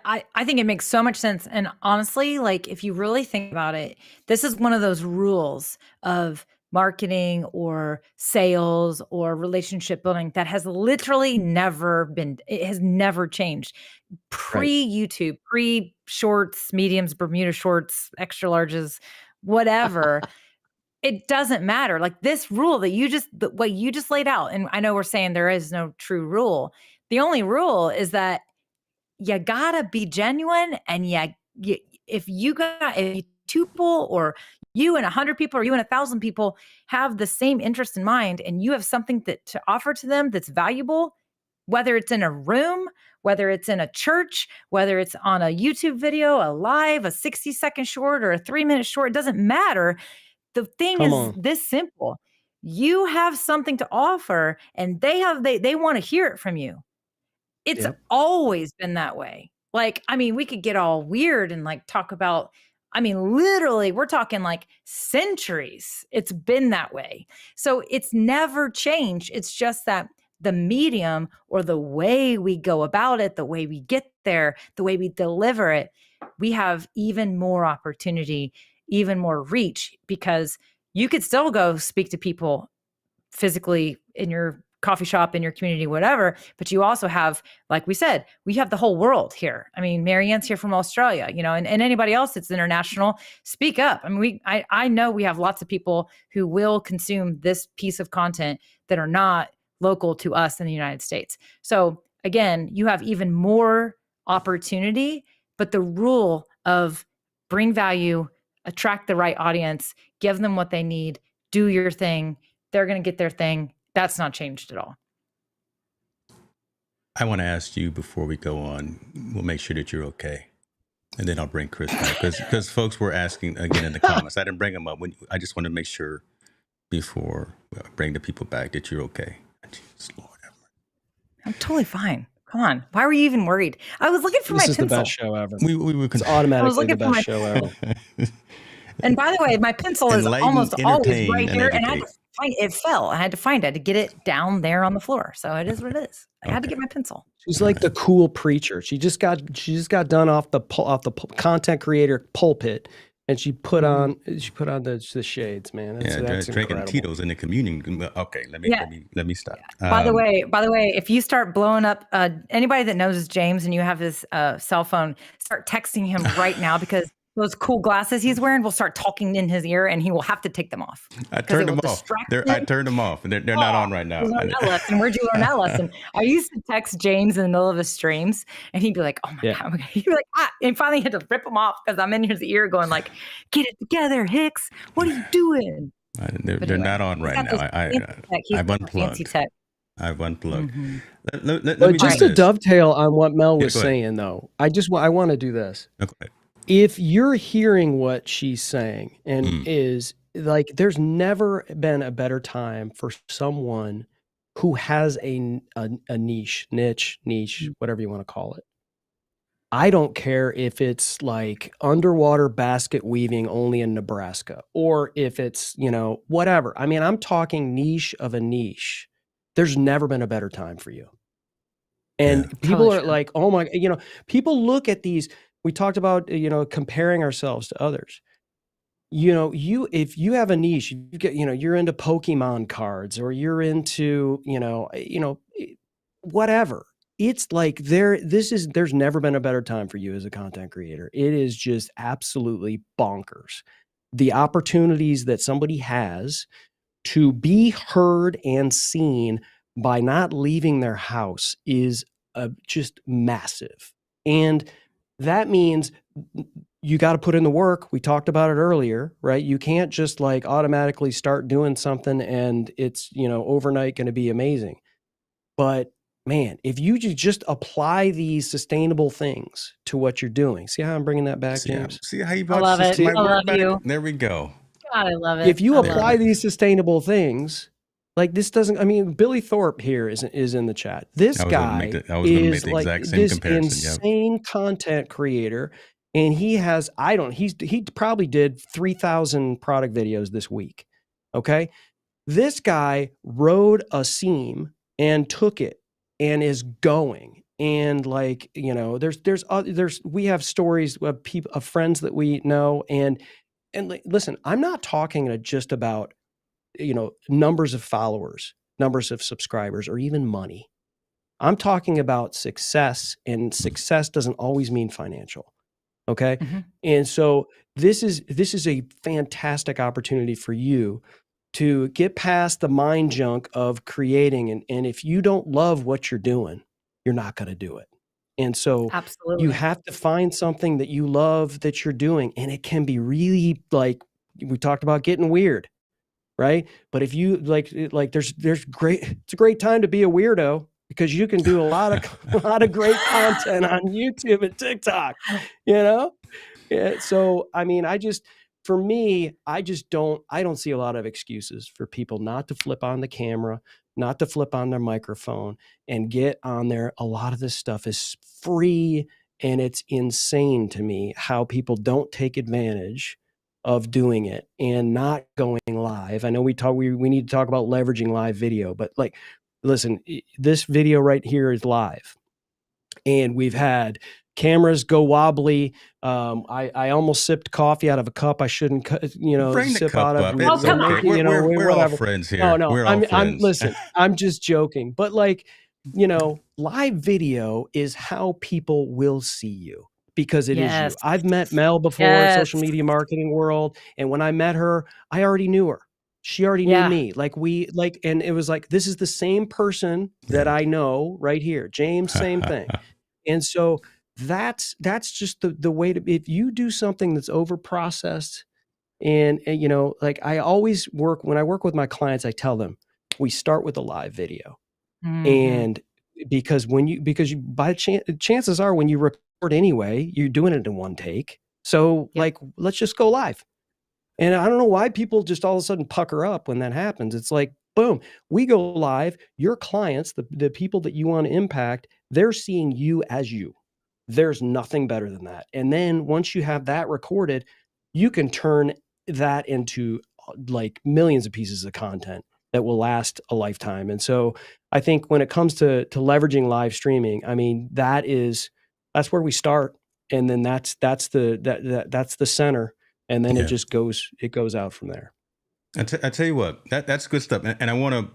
I think it makes so much sense. And honestly, like, if you really think about it, this is one of those rules of marketing or sales or relationship building that has literally it has never changed. Pre-YouTube, pre-shorts, mediums, Bermuda shorts, extra larges, whatever. It doesn't matter. Like, this rule what you just laid out, and I know we're saying there is no true rule. The only rule is that you gotta be genuine, and if you 2 people, or you and 100 people, or you and 1,000 people have the same interest in mind, and you have something to offer to them that's valuable, whether it's in a room, whether it's in a church, whether it's on a YouTube video, a live, a 60-second short, or a 3-minute short, it doesn't matter. The thing is this simple. You have something to offer, and they want to hear it from you. It's always been that way. Like, I mean, we could get all weird and like talk about, I mean, literally, we're talking like centuries. It's been that way. So it's never changed. It's just that the medium, or the way we go about it, the way we get there, the way we deliver it, we have even more opportunity, even more reach, because you could still go speak to people physically in your coffee shop, in your community, whatever. But you also have, like we said, we have the whole world here. I mean, Marianne's here from Australia, and anybody else that's international, speak up. I mean, I know we have lots of people who will consume this piece of content that are not local to us in the United States. So again, you have even more opportunity, but the rule of bring value, attract the right audience, give them what they need, do your thing, they're going to get their thing. That's not changed at all. I want to ask you before we go on, we'll make sure that you're okay. And then I'll bring Chris back, because folks were asking again in the comments. I didn't bring them up. I just want to make sure before I bring the people back that you're okay. Jesus, Lord. I'm totally fine. Come on. Why were you even worried? I was looking for my pencil. This is the best show ever. We were It's automatically the best show ever. And by the way, my pencil is almost always right here, and I had to find it. Fell. I had to find it. I had to get it down there on the floor. So it is what it is. I had to get my pencil. She's like the cool preacher. She just got done off the content creator pulpit, and she put on the shades, man. That's drinking incredible. Tito's in the communion. Okay, let me stop. By the way, if you start blowing up anybody that knows James and you have his cell phone, start texting him right now, because those cool glasses he's wearing will start talking in his ear, and he will have to take them off. I Because it turned will them off. distract him. I turned them off, and they're not on right now. You learned that lesson. Where'd you learn that lesson? I used to text James in the middle of his streams, and he'd be like, "Oh my God." He'd be like, and finally he had to rip them off because I'm in his ear going like, "Get it together, Hicks. What are you doing?" They're not on right now. I've unplugged. I've unplugged. But just to dovetail on what Mel was saying, though, I want to do this. Okay. If you're hearing what she's saying, and is like, there's never been a better time for someone who has a niche, whatever you want to call it. I don't care if it's like underwater basket weaving only in Nebraska, or if it's, whatever. I mean, I'm talking niche of a niche. There's never been a better time for you. And people are like, oh my, people look at these. We talked about, comparing ourselves to others. If you have a niche, you get, you're into Pokemon cards, or you're into, whatever. It's like there's never been a better time for you as a content creator. It is just absolutely bonkers. The opportunities that somebody has to be heard and seen by not leaving their house is just massive. And that means you got to put in the work. We talked about it earlier, right? You can't just like automatically start doing something and it's, overnight going to be amazing. But man, if you just apply these sustainable things to what you're doing, see how I'm bringing that back, James? See how you I love it. I love you. There we go. God, I love it. If you apply these sustainable things, like this doesn't, I mean, Billy Thorpe here is in the chat. This guy is like this insane content creator. And he has, he probably did 3,000 product videos this week. Okay. This guy rode a seam and took it and is going. And like, we have stories of people, of friends that we know. And listen, I'm not talking just about, numbers of followers, numbers of subscribers, or even money. I'm talking about success, and success doesn't always mean financial. Okay. And so this is a fantastic opportunity for you to get past the mind junk of creating. And if you don't love what you're doing, you're not going to do it. And so you have to find something that you love that you're doing. And it can be really, like we talked about, getting weird, right? But if you like there's great, it's a great time to be a weirdo, because you can do a lot of great content on YouTube and TikTok, Yeah, so, I mean, I don't see a lot of excuses for people not to flip on the camera, not to flip on their microphone and get on there. A lot of this stuff is free, and it's insane to me how people don't take advantage of doing it and not going live. I know we need to talk about leveraging live video, but like, listen, this video right here is live, and we've had cameras go wobbly. I almost sipped coffee out of a cup I shouldn't, sip out of. We're all friends here. Oh no, listen, I'm just joking. But like, live video is how people will see you, because it is you. I've met Mel before, social media marketing world, and when I met her, I already knew her. She already knew me. And it was like, this is the same person that I know right here. James, same thing. And so that's just the way to, if you do something that's over processed, and like I always when I work with my clients, I tell them, we start with a live video. And because chances are when you record anyway, you're doing it in one take. So like, let's just go live. And I don't know why people just all of a sudden pucker up when that happens. It's like, boom, we go live. Your clients, the people that you want to impact, they're seeing you as you. There's nothing better than that. And then once you have that recorded, you can turn that into like millions of pieces of content that will last a lifetime. And so I think when it comes to leveraging live streaming, I mean, that's where we start. And then that's the center. And then it just goes out from there. I tell you what, that's good stuff. And I want to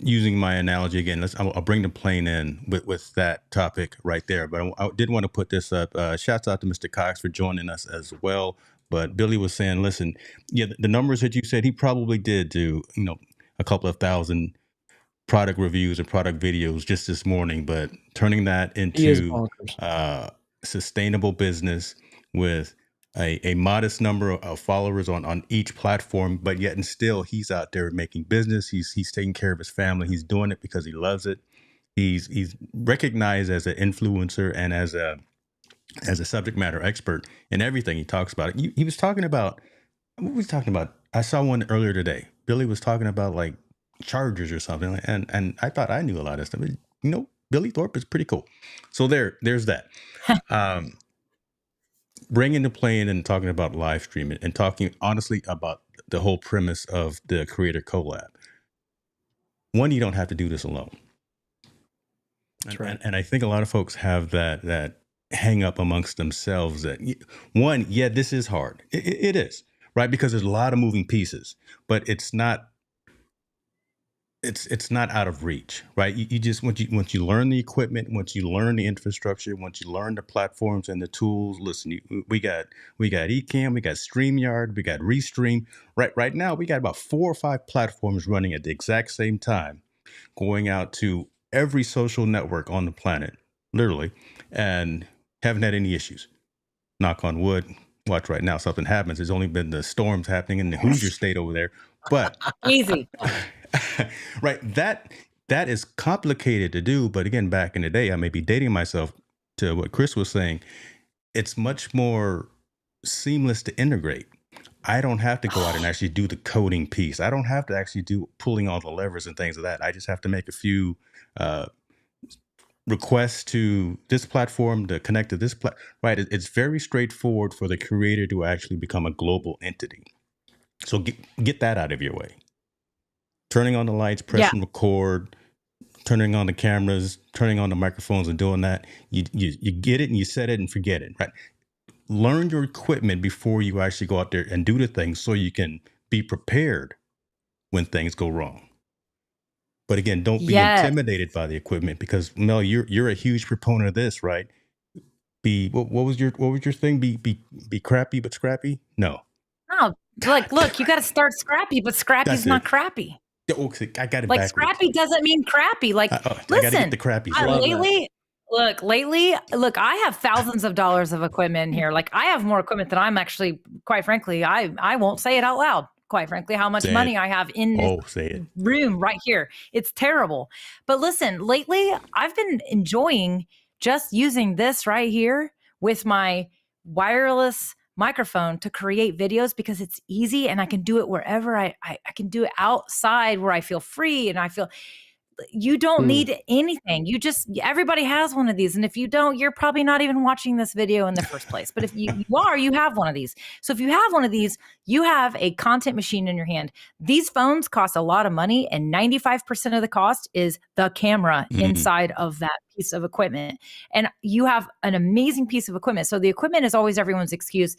using my analogy again, I'll bring the plane in with that topic right there. But I did want to put this up. Shouts out to Mr. Cox for joining us as well. But Billy was saying, listen, yeah, the numbers that you said, he probably did do, a couple of thousand product reviews and product videos just this morning, but turning that He is into bonkers. sustainable business with a modest number of followers on each platform, but yet and still he's out there making business. He's taking care of his family. He's doing it because he loves it. He's recognized as an influencer and as a subject matter expert in everything he talks about. He was talking about, what was he talking about? I saw one earlier today. Billy was talking about like chargers or something, and I thought I knew a lot of stuff. Billy Thorpe is pretty cool. So there's that. Bringing the plane and talking about live streaming and talking honestly about the whole premise of the Creator Collab. One, you don't have to do this alone. That's right. And I think a lot of folks have that hang up amongst themselves that one, yeah, this is hard. It is, right? Because there's a lot of moving pieces, but it's not out of reach, right? You just once you learn the equipment, once you learn the infrastructure, once you learn the platforms and the tools. Listen, we got Ecamm, we got StreamYard, we got Restream. Right now, we got about 4 or 5 platforms running at the exact same time, going out to every social network on the planet, literally, and haven't had any issues. Knock on wood. Watch right now, something happens. There's only been the storms happening in the Hoosier state over there, but Easy. right, that is complicated to do. But again, back in the day, I may be dating myself to what Chris was saying. It's much more seamless to integrate. I don't have to go out and actually do the coding piece. I don't have to actually do pulling all the levers and things of that. I just have to make a few requests to this platform to connect to this right. It's very straightforward for the creator to actually become a global entity. So get that out of your way. Turning on the lights, pressing record, turning on the cameras, turning on the microphones, and doing that. You get it and you set it and forget it, right? Learn your equipment before you actually go out there and do the things so you can be prepared when things go wrong. But again, don't be intimidated by the equipment, because Mel, you're a huge proponent of this, right? What was your thing? Be crappy but scrappy? No. No, look, you got to start scrappy, but scrappy's not crappy. I got it like backwards. Scrappy doesn't mean crappy. Like, listen, get the crappy. Lately, I have thousands of dollars of equipment in here. Like, I have more equipment than I'm actually, quite frankly, I won't say it out loud. Quite frankly, how much money I have in this room right here. It's terrible. But listen, lately, I've been enjoying just using this right here with my wireless microphone to create videos, because it's easy and I can do it wherever I can do it outside where I feel free, and I feel you don't need anything. Everybody has one of these. And if you don't, you're probably not even watching this video in the first place. But if you are, you have one of these. So if you have one of these, you have a content machine in your hand. These phones cost a lot of money, and 95% of the cost is the camera inside of that piece of equipment. And you have an amazing piece of equipment. So the equipment is always everyone's excuse,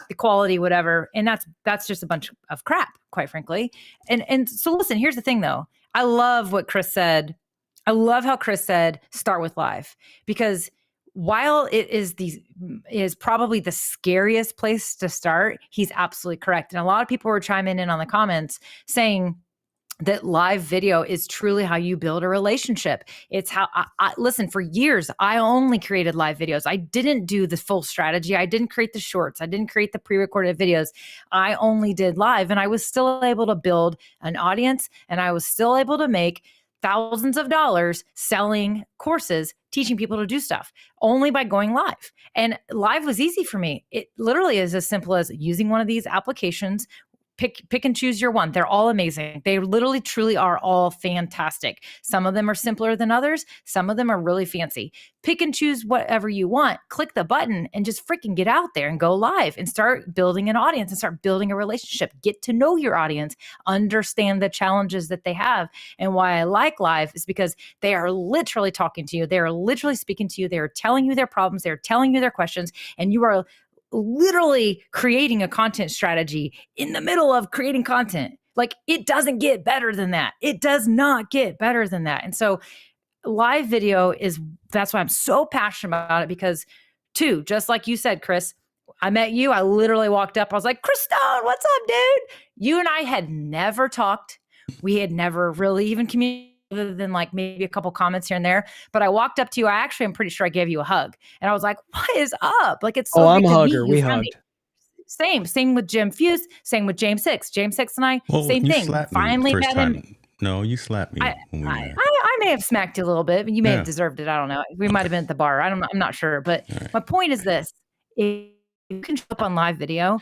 the quality, whatever. And that's just a bunch of crap, quite frankly. And so listen, here's the thing though. I love what Chris said. I love how Chris said, start with live, because while it is probably the scariest place to start, he's absolutely correct. And a lot of people were chiming in on the comments saying that live video is truly how you build a relationship. It's how I listen, for years, I only created live videos. I didn't do the full strategy. I didn't create the shorts. I didn't create the pre-recorded videos. I only did live, and I was still able to build an audience, and I was still able to make thousands of dollars selling courses, teaching people to do stuff only by going live. And live was easy for me. It literally is as simple as using one of these applications. Pick and choose your one. They're all amazing. They literally, truly are all fantastic. Some of them are simpler than others. Some of them are really fancy. Pick and choose whatever you want. Click the button and just freaking get out there and go live and start building an audience and start building a relationship. Get to know your audience. Understand the challenges that they have. And why I like live is because they are literally talking to you. They are literally speaking to you. They are telling you their problems. They're telling you their questions. And you are literally creating a content strategy in the middle of creating content. Like, it doesn't get better than that. It does not get better than that. And so live video that's why I'm so passionate about it, because just like you said, Chris, I met you. I literally walked up. I was like, Chris Stone, what's up, dude? You and I had never talked. We had never really even communicated, other than like maybe a couple comments here and there. But I walked up to you. I am pretty sure I gave you a hug. And I was like, what is up? Like, it's so I'm good a to hugger. meet you. We hugged. Same with Jim Fuse. Same with James Hicks. James Hicks and I, same you thing. slapped me Finally first met him. time. No, you slapped me when we met. I may have smacked you a little bit, but you may have deserved it. I don't know. We might have been at the bar. I'm not sure. But my point is this: if you can show up on live video,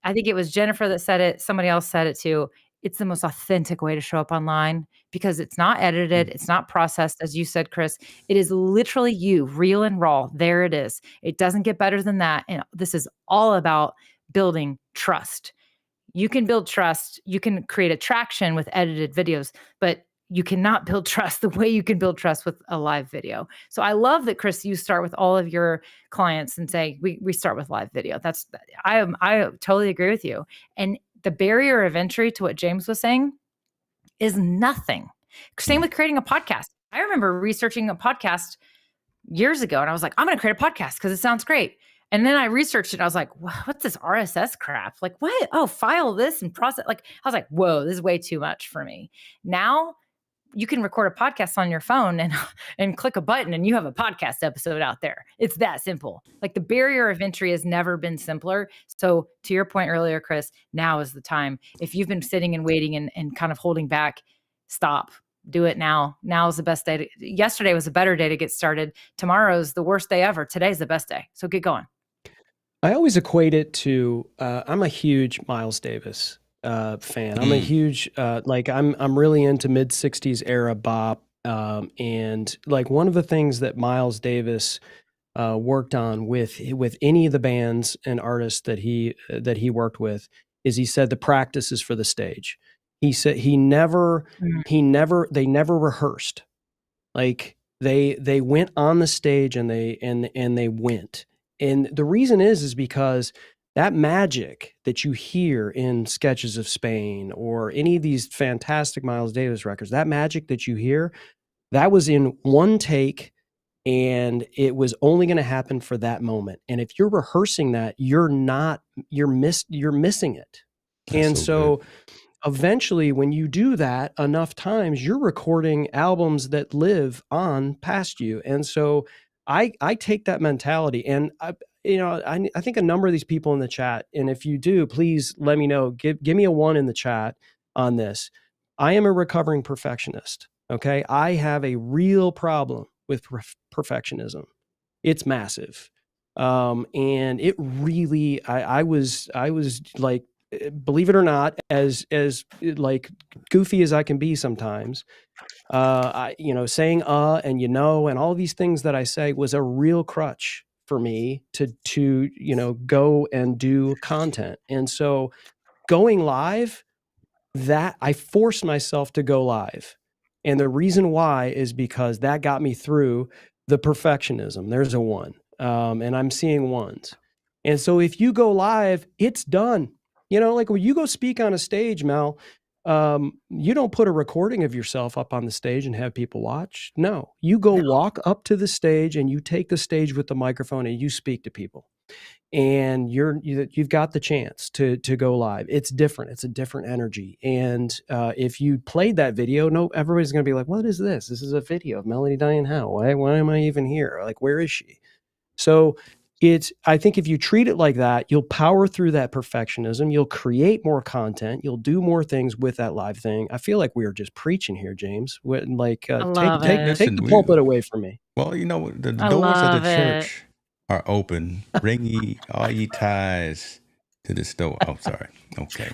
I think it was Jennifer that said it. Somebody else said it too. It's the most authentic way to show up online, because it's not edited. It's not processed, as you said, Chris. It is literally you, real and raw. There it is. It doesn't get better than that. And this is all about building trust. You can build trust. You can create attraction with edited videos, but you cannot build trust the way you can build trust with a live video. So I love that, Chris, you start with all of your clients and say, we start with live video. I totally agree with you. And the barrier of entry to what James was saying is nothing. Same with creating a podcast. I remember researching a podcast years ago, and I was like, I'm going to create a podcast because it sounds great. And then I researched it. I was like, what's this RSS crap? Like, what? Oh, file this and process. Like, I was like, whoa, this is way too much for me. Now you can record a podcast on your phone and click a button and you have a podcast episode out there. It's that simple. Like, the barrier of entry has never been simpler. So to your point earlier, Chris, now is the time. If you've been sitting and waiting and kind of holding back, stop. Do it now. Now is the best day. Yesterday was a better day to get started. Tomorrow's the worst day ever. Today's the best day. So get going. I always equate it to, I'm a huge Miles Davis fan. I'm a huge, I'm really into mid 60s era bop. And like, one of the things that Miles Davis worked on with any of the bands and artists that he worked with is, he said the practice is for the stage. He said they never rehearsed. Like, they went on the stage and they went. And the reason is because that magic that you hear in Sketches of Spain or any of these fantastic Miles Davis records, that magic that you hear, that was in one take, and it was only going to happen for that moment. And if you're rehearsing that, you're missing it. That's and so eventually, when you do that enough times, you're recording albums that live on past you. And so I take that mentality, and I think a number of these people in the chat, and if you do, please let me know. Give me a 1 in the chat on this. I am a recovering perfectionist. Okay. I have a real problem with perfectionism. It's massive. And it really, I was like, believe it or not, as like goofy as I can be sometimes, saying and and all these things that I say was a real crutch for me to go and do content. And so going live, that I forced myself to go live. And the reason why is because that got me through the perfectionism. There's a 1. And I'm seeing 1s. And so if you go live, it's done. Like when you go speak on a stage, Mel, you don't put a recording of yourself up on the stage and have people watch. No, you go walk up to the stage and you take the stage with the microphone and you speak to people. And you've got the chance to go live. It's different. It's a different energy. And if you played that video, everybody's going to be like, what is this? This is a video of Melody Diane Howe. Why am I even here? Like, where is she? So I think if you treat it like that, you'll power through that perfectionism. You'll create more content. You'll do more things with that live thing. I feel like we are just preaching here, James. Like, take the pulpit away from me. Well, the doors of the church are open. Bring ye all ye ties to the store. Oh, sorry. Okay.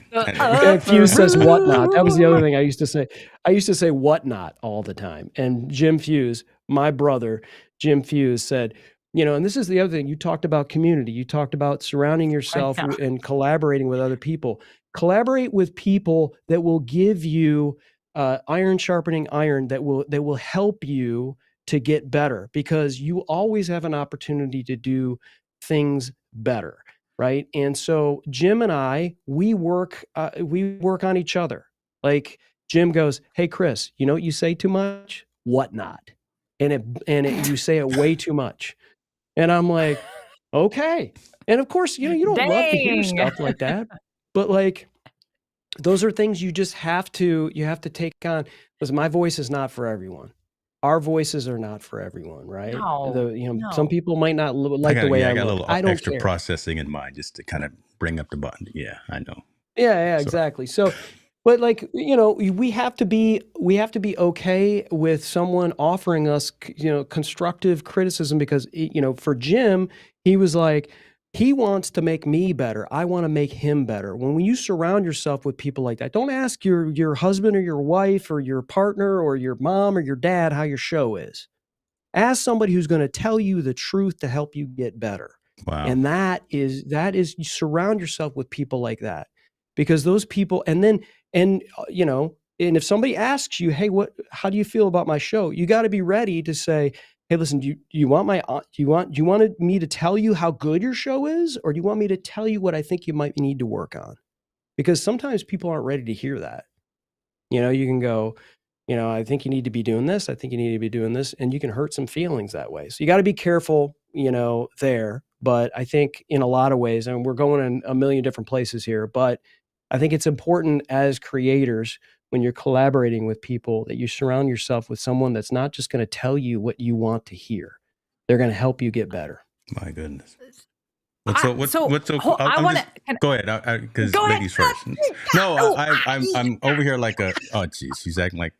Fuse says whatnot. That was the other thing I used to say. I used to say whatnot all the time. And Jim Fuse, my brother, Jim Fuse, said, and this is the other thing. You talked about community. You talked about surrounding yourself and collaborating with other people. Collaborate with people that will give you iron sharpening iron, that will help you to get better, because you always have an opportunity to do things better, right? And so Jim and I, we work on each other. Like Jim goes, "Hey Chris, you know what you say too much? What not?" And you say it way too much. And I'm like, "Okay." And of course, you know, you don't love to hear Dang. stuff like that, but like those are things you just have to take on. Listen, my voice is not for everyone. Our voices are not for everyone, right? No, Some no. people might not like the way I I got a look. little I don't extra care. processing in mind just to kind of bring up the button. Yeah, I know. Yeah, So exactly. So, but like, you know, we have to be okay with someone offering us, you know, constructive criticism because, you know, for Jim, he was like, he wants to make me better. I want to make him better. When you surround yourself with people like that, don't ask your husband or your wife or your partner or your mom or your dad how your show is. Ask somebody who's going to tell you the truth to help you get better. wow. And that is you surround yourself with people like that, because those people, and you know, and if somebody asks you, "Hey, how do you feel about my show?" You got to be ready to say, "Hey, listen, do you want me to tell you how good your show is, or do you want me to tell you what I think you might need to work on?" Because sometimes people aren't ready to hear that. You know, you can go, you know, "I think you need to be doing this. I think you need to be doing this." And you can hurt some feelings that way. So you got to be careful, you know, there. But I think in a lot of ways, and we're going in a million different places here, but I think it's important as creators, when you're collaborating with people, that you surround yourself with someone that's not just going to tell you what you want to hear. They're going to help you get better. My goodness. I want just to go ahead because go ahead. ladies first. No, I'm over here like oh geez, she's acting like.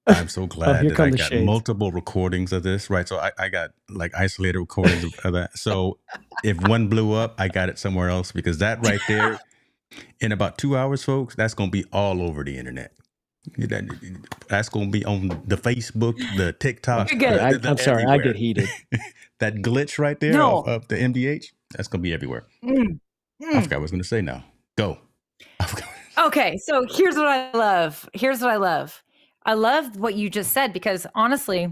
I'm so glad Here that I come the got shades. multiple recordings of this, right? So I got like isolated recordings of that. So if one blew up, I got it somewhere else because that right there, in about 2 hours, folks, that's going to be all over the internet. That's going to be on the Facebook, the TikTok, You're good. I'm sorry, I everywhere. get heated. That glitch right there No. of the MDH, that's going to be everywhere. I forgot what I was going to say now. Go. Okay, so here's what I love. I love what you just said, because honestly,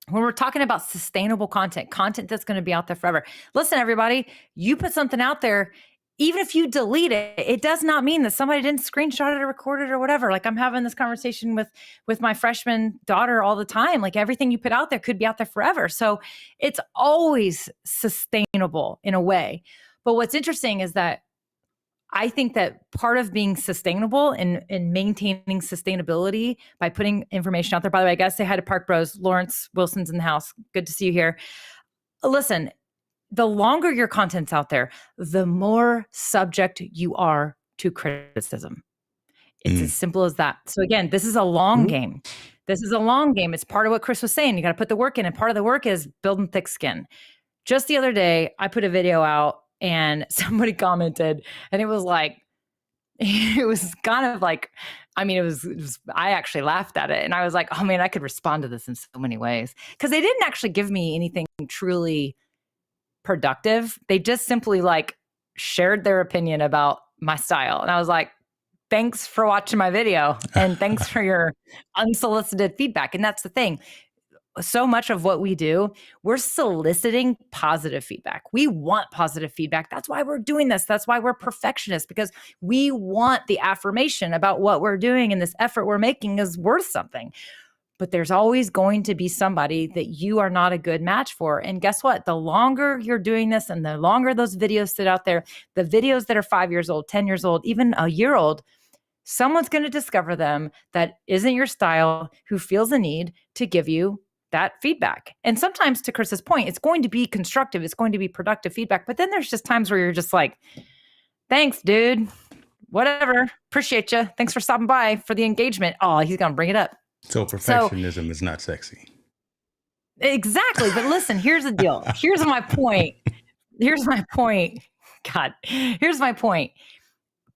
when we're talking about sustainable content that's going to be out there forever. Listen, everybody, you put something out there, even if you delete it, it does not mean that somebody didn't screenshot it or record it or whatever. Like, I'm having this conversation with my freshman daughter all the time. Like, everything you put out there could be out there forever. So it's always sustainable in a way. But what's interesting is that I think that part of being sustainable and maintaining sustainability by putting information out there. By the way, I got to say hi to Park Bros. Lawrence Wilson's in the house. Good to see you here. Listen, the longer your content's out there, the more subject you are to criticism. It's as simple as that. So again, this is a long game. This is a long game. It's part of what Chris was saying. You got to put the work in, and part of the work is building thick skin. Just the other day, I put a video out and somebody commented, and it was like, it was kind of like, I mean, it was, I actually laughed at it, and I was like, oh man, I could respond to this in so many ways, because they didn't actually give me anything truly productive. They just simply like shared their opinion about my style. And I was like, thanks for watching my video, and thanks for your unsolicited feedback. And that's the thing. So much of what we do, we're soliciting positive feedback. We want positive feedback. That's why we're doing this. That's why we're perfectionists, because we want the affirmation about what we're doing and this effort we're making is worth something. But there's always going to be somebody that you are not a good match for. And guess what? The longer you're doing this and the longer those videos sit out there, the videos that are 5 years old, 10 years old, even a year old, someone's going to discover them that isn't your style, who feels a need to give you that feedback. And sometimes, to Chris's point, it's going to be constructive. It's going to be productive feedback. But then there's just times where you're just like, thanks, dude. Whatever. Appreciate you. Thanks for stopping by for the engagement. Oh, he's going to bring it up. So perfectionism is not sexy. Exactly. But listen, here's the deal. Here's my point. God, here's my point.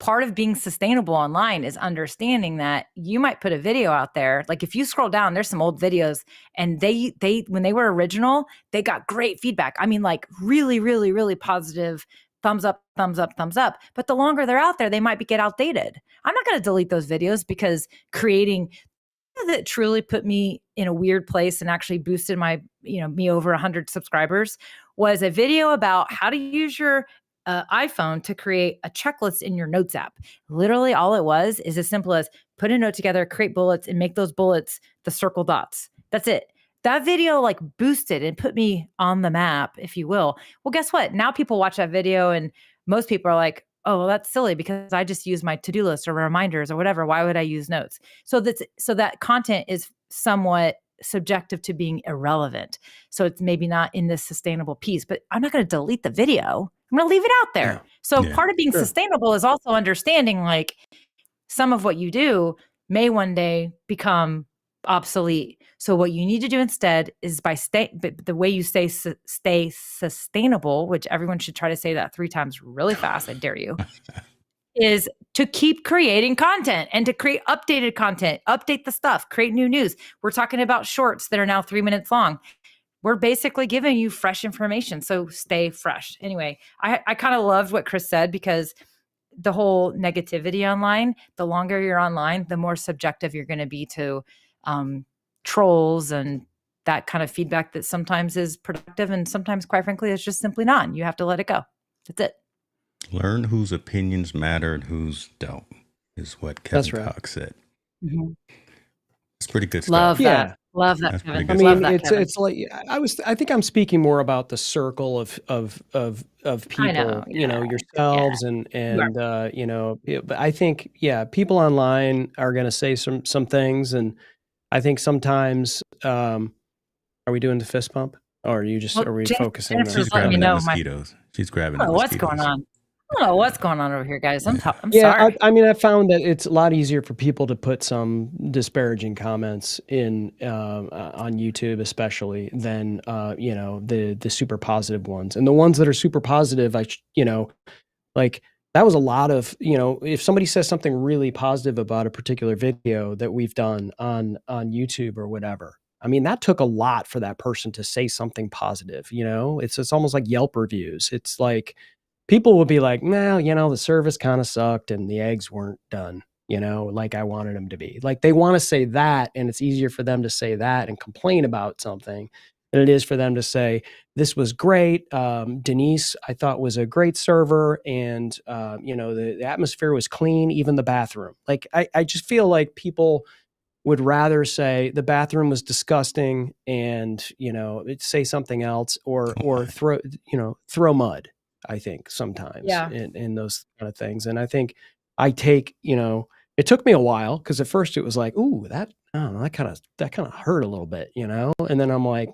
Part of being sustainable online is understanding that you might put a video out there. Like, if you scroll down, there's some old videos, and they when they were original, they got great feedback. I mean, like really, really, really positive, thumbs up, thumbs up, thumbs up. But the longer they're out there, they might get outdated. I'm not going to delete those videos, because creating that truly put me in a weird place and actually boosted my, me over 100 subscribers was a video about how to use your iPhone to create a checklist in your notes app. Literally all it was is as simple as put a note together, create bullets, and make those bullets the circle dots. That's it. That video like boosted and put me on the map, if you will. Well, guess what? Now people watch that video and most people are like, oh, well, that's silly because I just use my to-do list or reminders or whatever. Why would I use notes? So that content is somewhat subjective to being irrelevant. So it's maybe not in this sustainable piece, but I'm not going to delete the video. I'm going to leave it out there. Yeah. So Yeah. part of being sustainable is also understanding like some of what you do may one day become obsolete. So what you need to do instead is but the way you stay sustainable, which everyone should try to say that 3 times really fast, I dare you, is to keep creating content and to create updated content, update the stuff, create new news. We're talking about shorts that are now 3 minutes long. We're basically giving you fresh information. So stay fresh. Anyway, I kind of loved what Chris said because the whole negativity online, the longer you're online, the more subjective you're going to be to trolls and that kind of feedback that sometimes is productive and sometimes, quite frankly, it's just simply not. And you have to let it go. That's it. Learn whose opinions matter and whose don't, is what Kevin Cox said. Mm-hmm. It's pretty good stuff. Love that. Yeah. Love that, That's Kevin. pretty I good mean, stuff. it's like I think I'm speaking more about the circle of people, know, you know, yeah, yourselves and you know, but I think people online are going to say some things, and I think sometimes are we doing the fist bump, or are you just Well, are we Jen- focusing? Jennifer's She's letting me grabbing the know mosquitoes. She's grabbing I the don't know what's mosquitoes. going on. I don't know what's going on over here, guys. I'm Yeah, sorry. I mean, I found that it's a lot easier for people to put some disparaging comments in on YouTube, especially than you know, the super positive ones, and the ones that are super positive. You know, like that was a lot of, you know, if somebody says something really positive about a particular video that we've done on YouTube or whatever. I mean, that took a lot for that person to say something positive. You know, it's almost like Yelp reviews. It's like people will be like, well, you know, the service kind of sucked and the eggs weren't done, you know, like I wanted them to be. Like they want to say that, and it's easier for them to say that and complain about something than it is for them to say, this was great. Denise, I thought, was a great server, and you know, the atmosphere was clean, even the bathroom. Like I just feel like people would rather say the bathroom was disgusting and, you know, say something else or throw mud. I think sometimes in those kind of things. And I think I take, you know, it took me a while because at first it was like, ooh, that kind of hurt a little bit, you know? And then I'm like,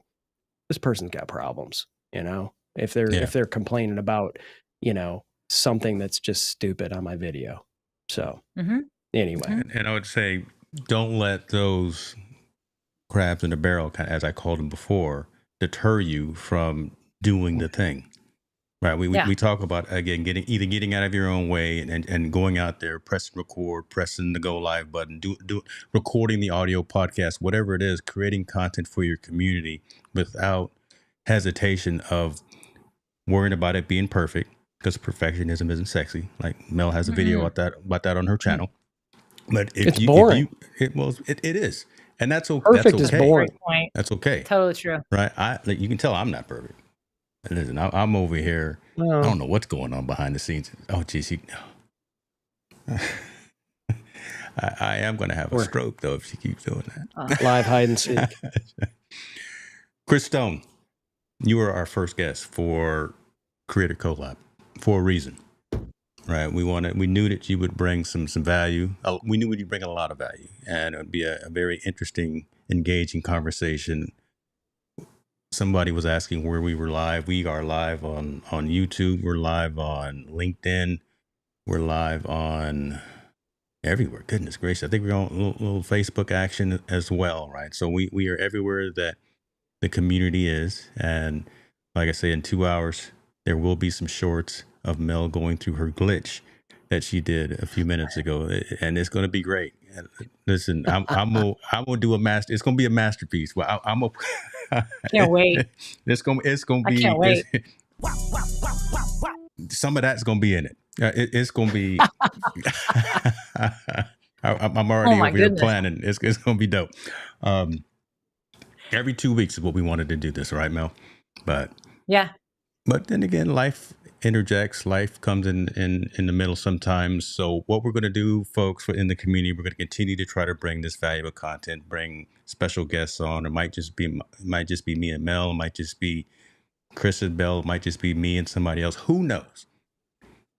this person's got problems, you know, if they're complaining about, you know, something that's just stupid on my video. So anyway. And I would say, don't let those crabs in the barrel, as I called them before, deter you from doing the thing. Right. We talk about, again, getting out of your own way and going out there, pressing record, pressing the go live button, recording the audio podcast, whatever it is, creating content for your community without hesitation of worrying about it being perfect, because perfectionism isn't sexy. Like Mel has a video about that on her channel. But it's boring. It is. And that's okay. Perfect is boring. That's okay. Totally true. Right. You can tell I'm not perfect. Listen, I'm over here. I don't know what's going on behind the scenes. Oh, geez. I am going to have a stroke, though, if she keeps doing that. Live hide and seek. Chris Stone, you were our first guest for Creator Collab for a reason, right? We knew that you would bring some value. We knew you'd bring a lot of value, and it would be a very interesting, engaging conversation. Somebody was asking where we were live. We are live on YouTube. We're live on LinkedIn. We're live on everywhere. Goodness gracious. I think we're on a little Facebook action as well, right? So we are everywhere that the community is. And like I say, in 2 hours, there will be some shorts of Mel going through her glitch that she did a few minutes ago. And it's going to be great. Listen, I'm gonna do a master. It's gonna be a masterpiece. Well, Can't wait. It's gonna be. I can't wait. Some of that's gonna be in it. It's gonna be. I'm already over here planning. It's gonna be dope. Every 2 weeks is what we wanted to do this, right, Mel? But then again, life interjects. Life comes in the middle sometimes. So what we're going to do, folks, in the community, we're going to continue to try to bring this valuable content, bring special guests on. It might just be me and Mel. It might just be Chris and Bell. It might just be me and somebody else. Who knows?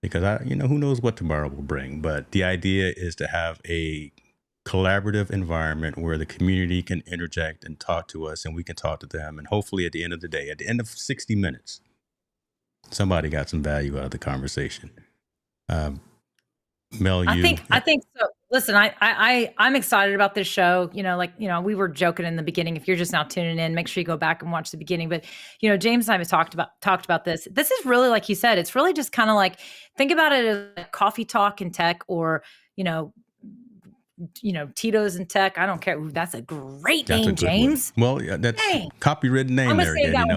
Because who knows what tomorrow will bring. But the idea is to have a collaborative environment where the community can interject and talk to us, and we can talk to them. And hopefully at the end of the day, at the end of 60 minutes, somebody got some value out of the conversation. Mel, I think so. Listen, I'm excited about this show. We were joking in the beginning. If you're just now tuning in, make sure you go back and watch the beginning. But James and I have talked about this. This is really, like you said, it's really just kind of like, think about it as like coffee talk in tech, or Tito's in tech. I don't care. Ooh, that's a great name, James. Well, yeah, that's copywritten name there again.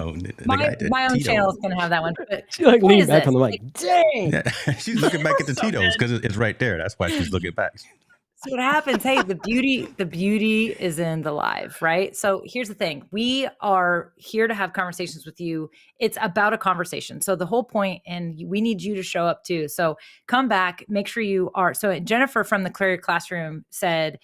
My own channel is going to have that one. She leaned back on the mic. Dang. Yeah, she's looking back at the Tito's because it's right there. That's why she's looking back. So what happens? Hey, the beauty is in the live, right? So here's the thing. We are here to have conversations with you. It's about a conversation. So the whole point, and we need you to show up too. So come back, make sure you are. So Jennifer from the Creator Classroom said,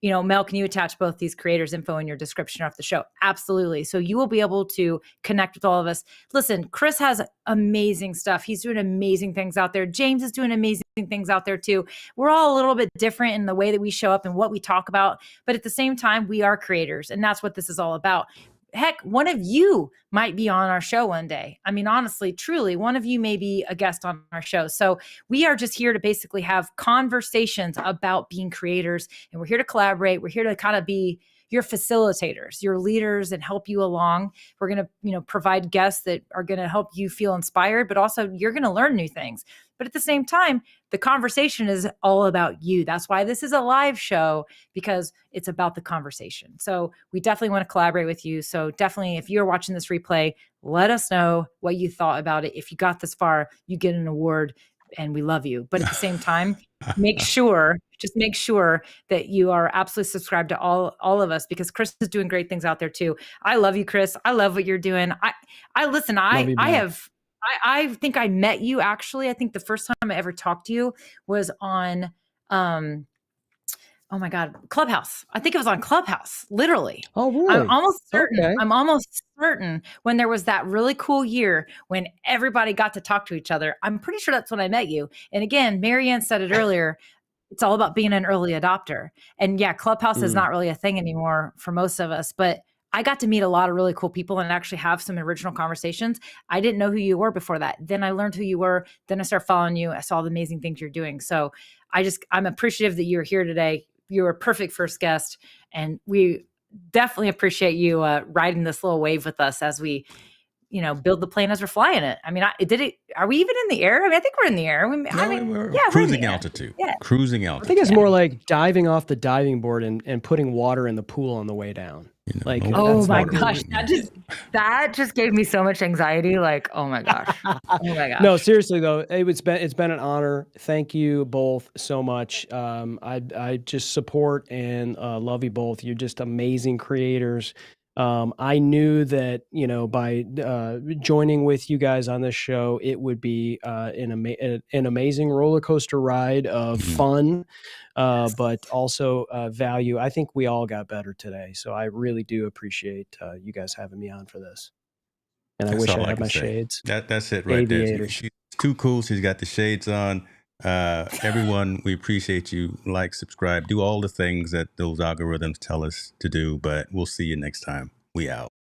Mel, can you attach both these creators' info in your description of the show? Absolutely. So you will be able to connect with all of us. Listen, Chris has amazing stuff. He's doing amazing things out there. James is doing amazing things out there too. We're all a little bit different in the way that we show up and what we talk about. But at the same time, we are creators. And that's what this is all about. Heck, one of you might be on our show one day. I mean, honestly, truly, one of you may be a guest on our show. So we are just here to basically have conversations about being creators, and we're here to collaborate. We're here to kind of be your facilitators, your leaders, and help you along. We're going to, provide guests that are going to help you feel inspired, but also you're going to learn new things. But at the same time, the conversation is all about you. That's why this is a live show, because it's about the conversation. So we definitely want to collaborate with you. So definitely, if you're watching this replay, let us know what you thought about it. If you got this far, you get an award, and we love you. But at the same time, make sure that you are absolutely subscribed to all of us, because Chris is doing great things out there too. I love you, Chris. I love what you're doing. I think I met you, actually. I think the first time I ever talked to you was on, oh my God, Clubhouse. I think it was on Clubhouse, literally. Oh, really? I'm almost certain when there was that really cool year when everybody got to talk to each other. I'm pretty sure that's when I met you. And again, Marianne said it earlier. It's all about being an early adopter. And yeah, Clubhouse is not really a thing anymore for most of us, but I got to meet a lot of really cool people and actually have some original conversations. I didn't know who you were before that. Then I learned who you were. Then I started following you. I saw the amazing things you're doing. So I'm appreciative that you're here today. You're a perfect first guest. And we definitely appreciate you riding this little wave with us as we, build the plane as we're flying it. I mean, are we even in the air? I mean, I think we're in the air. We're cruising altitude. Yeah. Cruising altitude. I think it's more like diving off the diving board and putting water in the pool on the way down. Oh my gosh, that just gave me so much anxiety. Like, oh my gosh. No, seriously though, it's been an honor. Thank you both so much. I just support and love you both. You're just amazing creators. I knew that, by joining with you guys on this show, it would be an amazing roller coaster ride of fun, but also value. I think we all got better today. So I really do appreciate you guys having me on for this. And I wish I had my shades. That's it right there. She's too cool. She's got the shades on. Everyone, we appreciate you. Like, subscribe, do all the things that those algorithms tell us to do, but we'll see you next time. We out.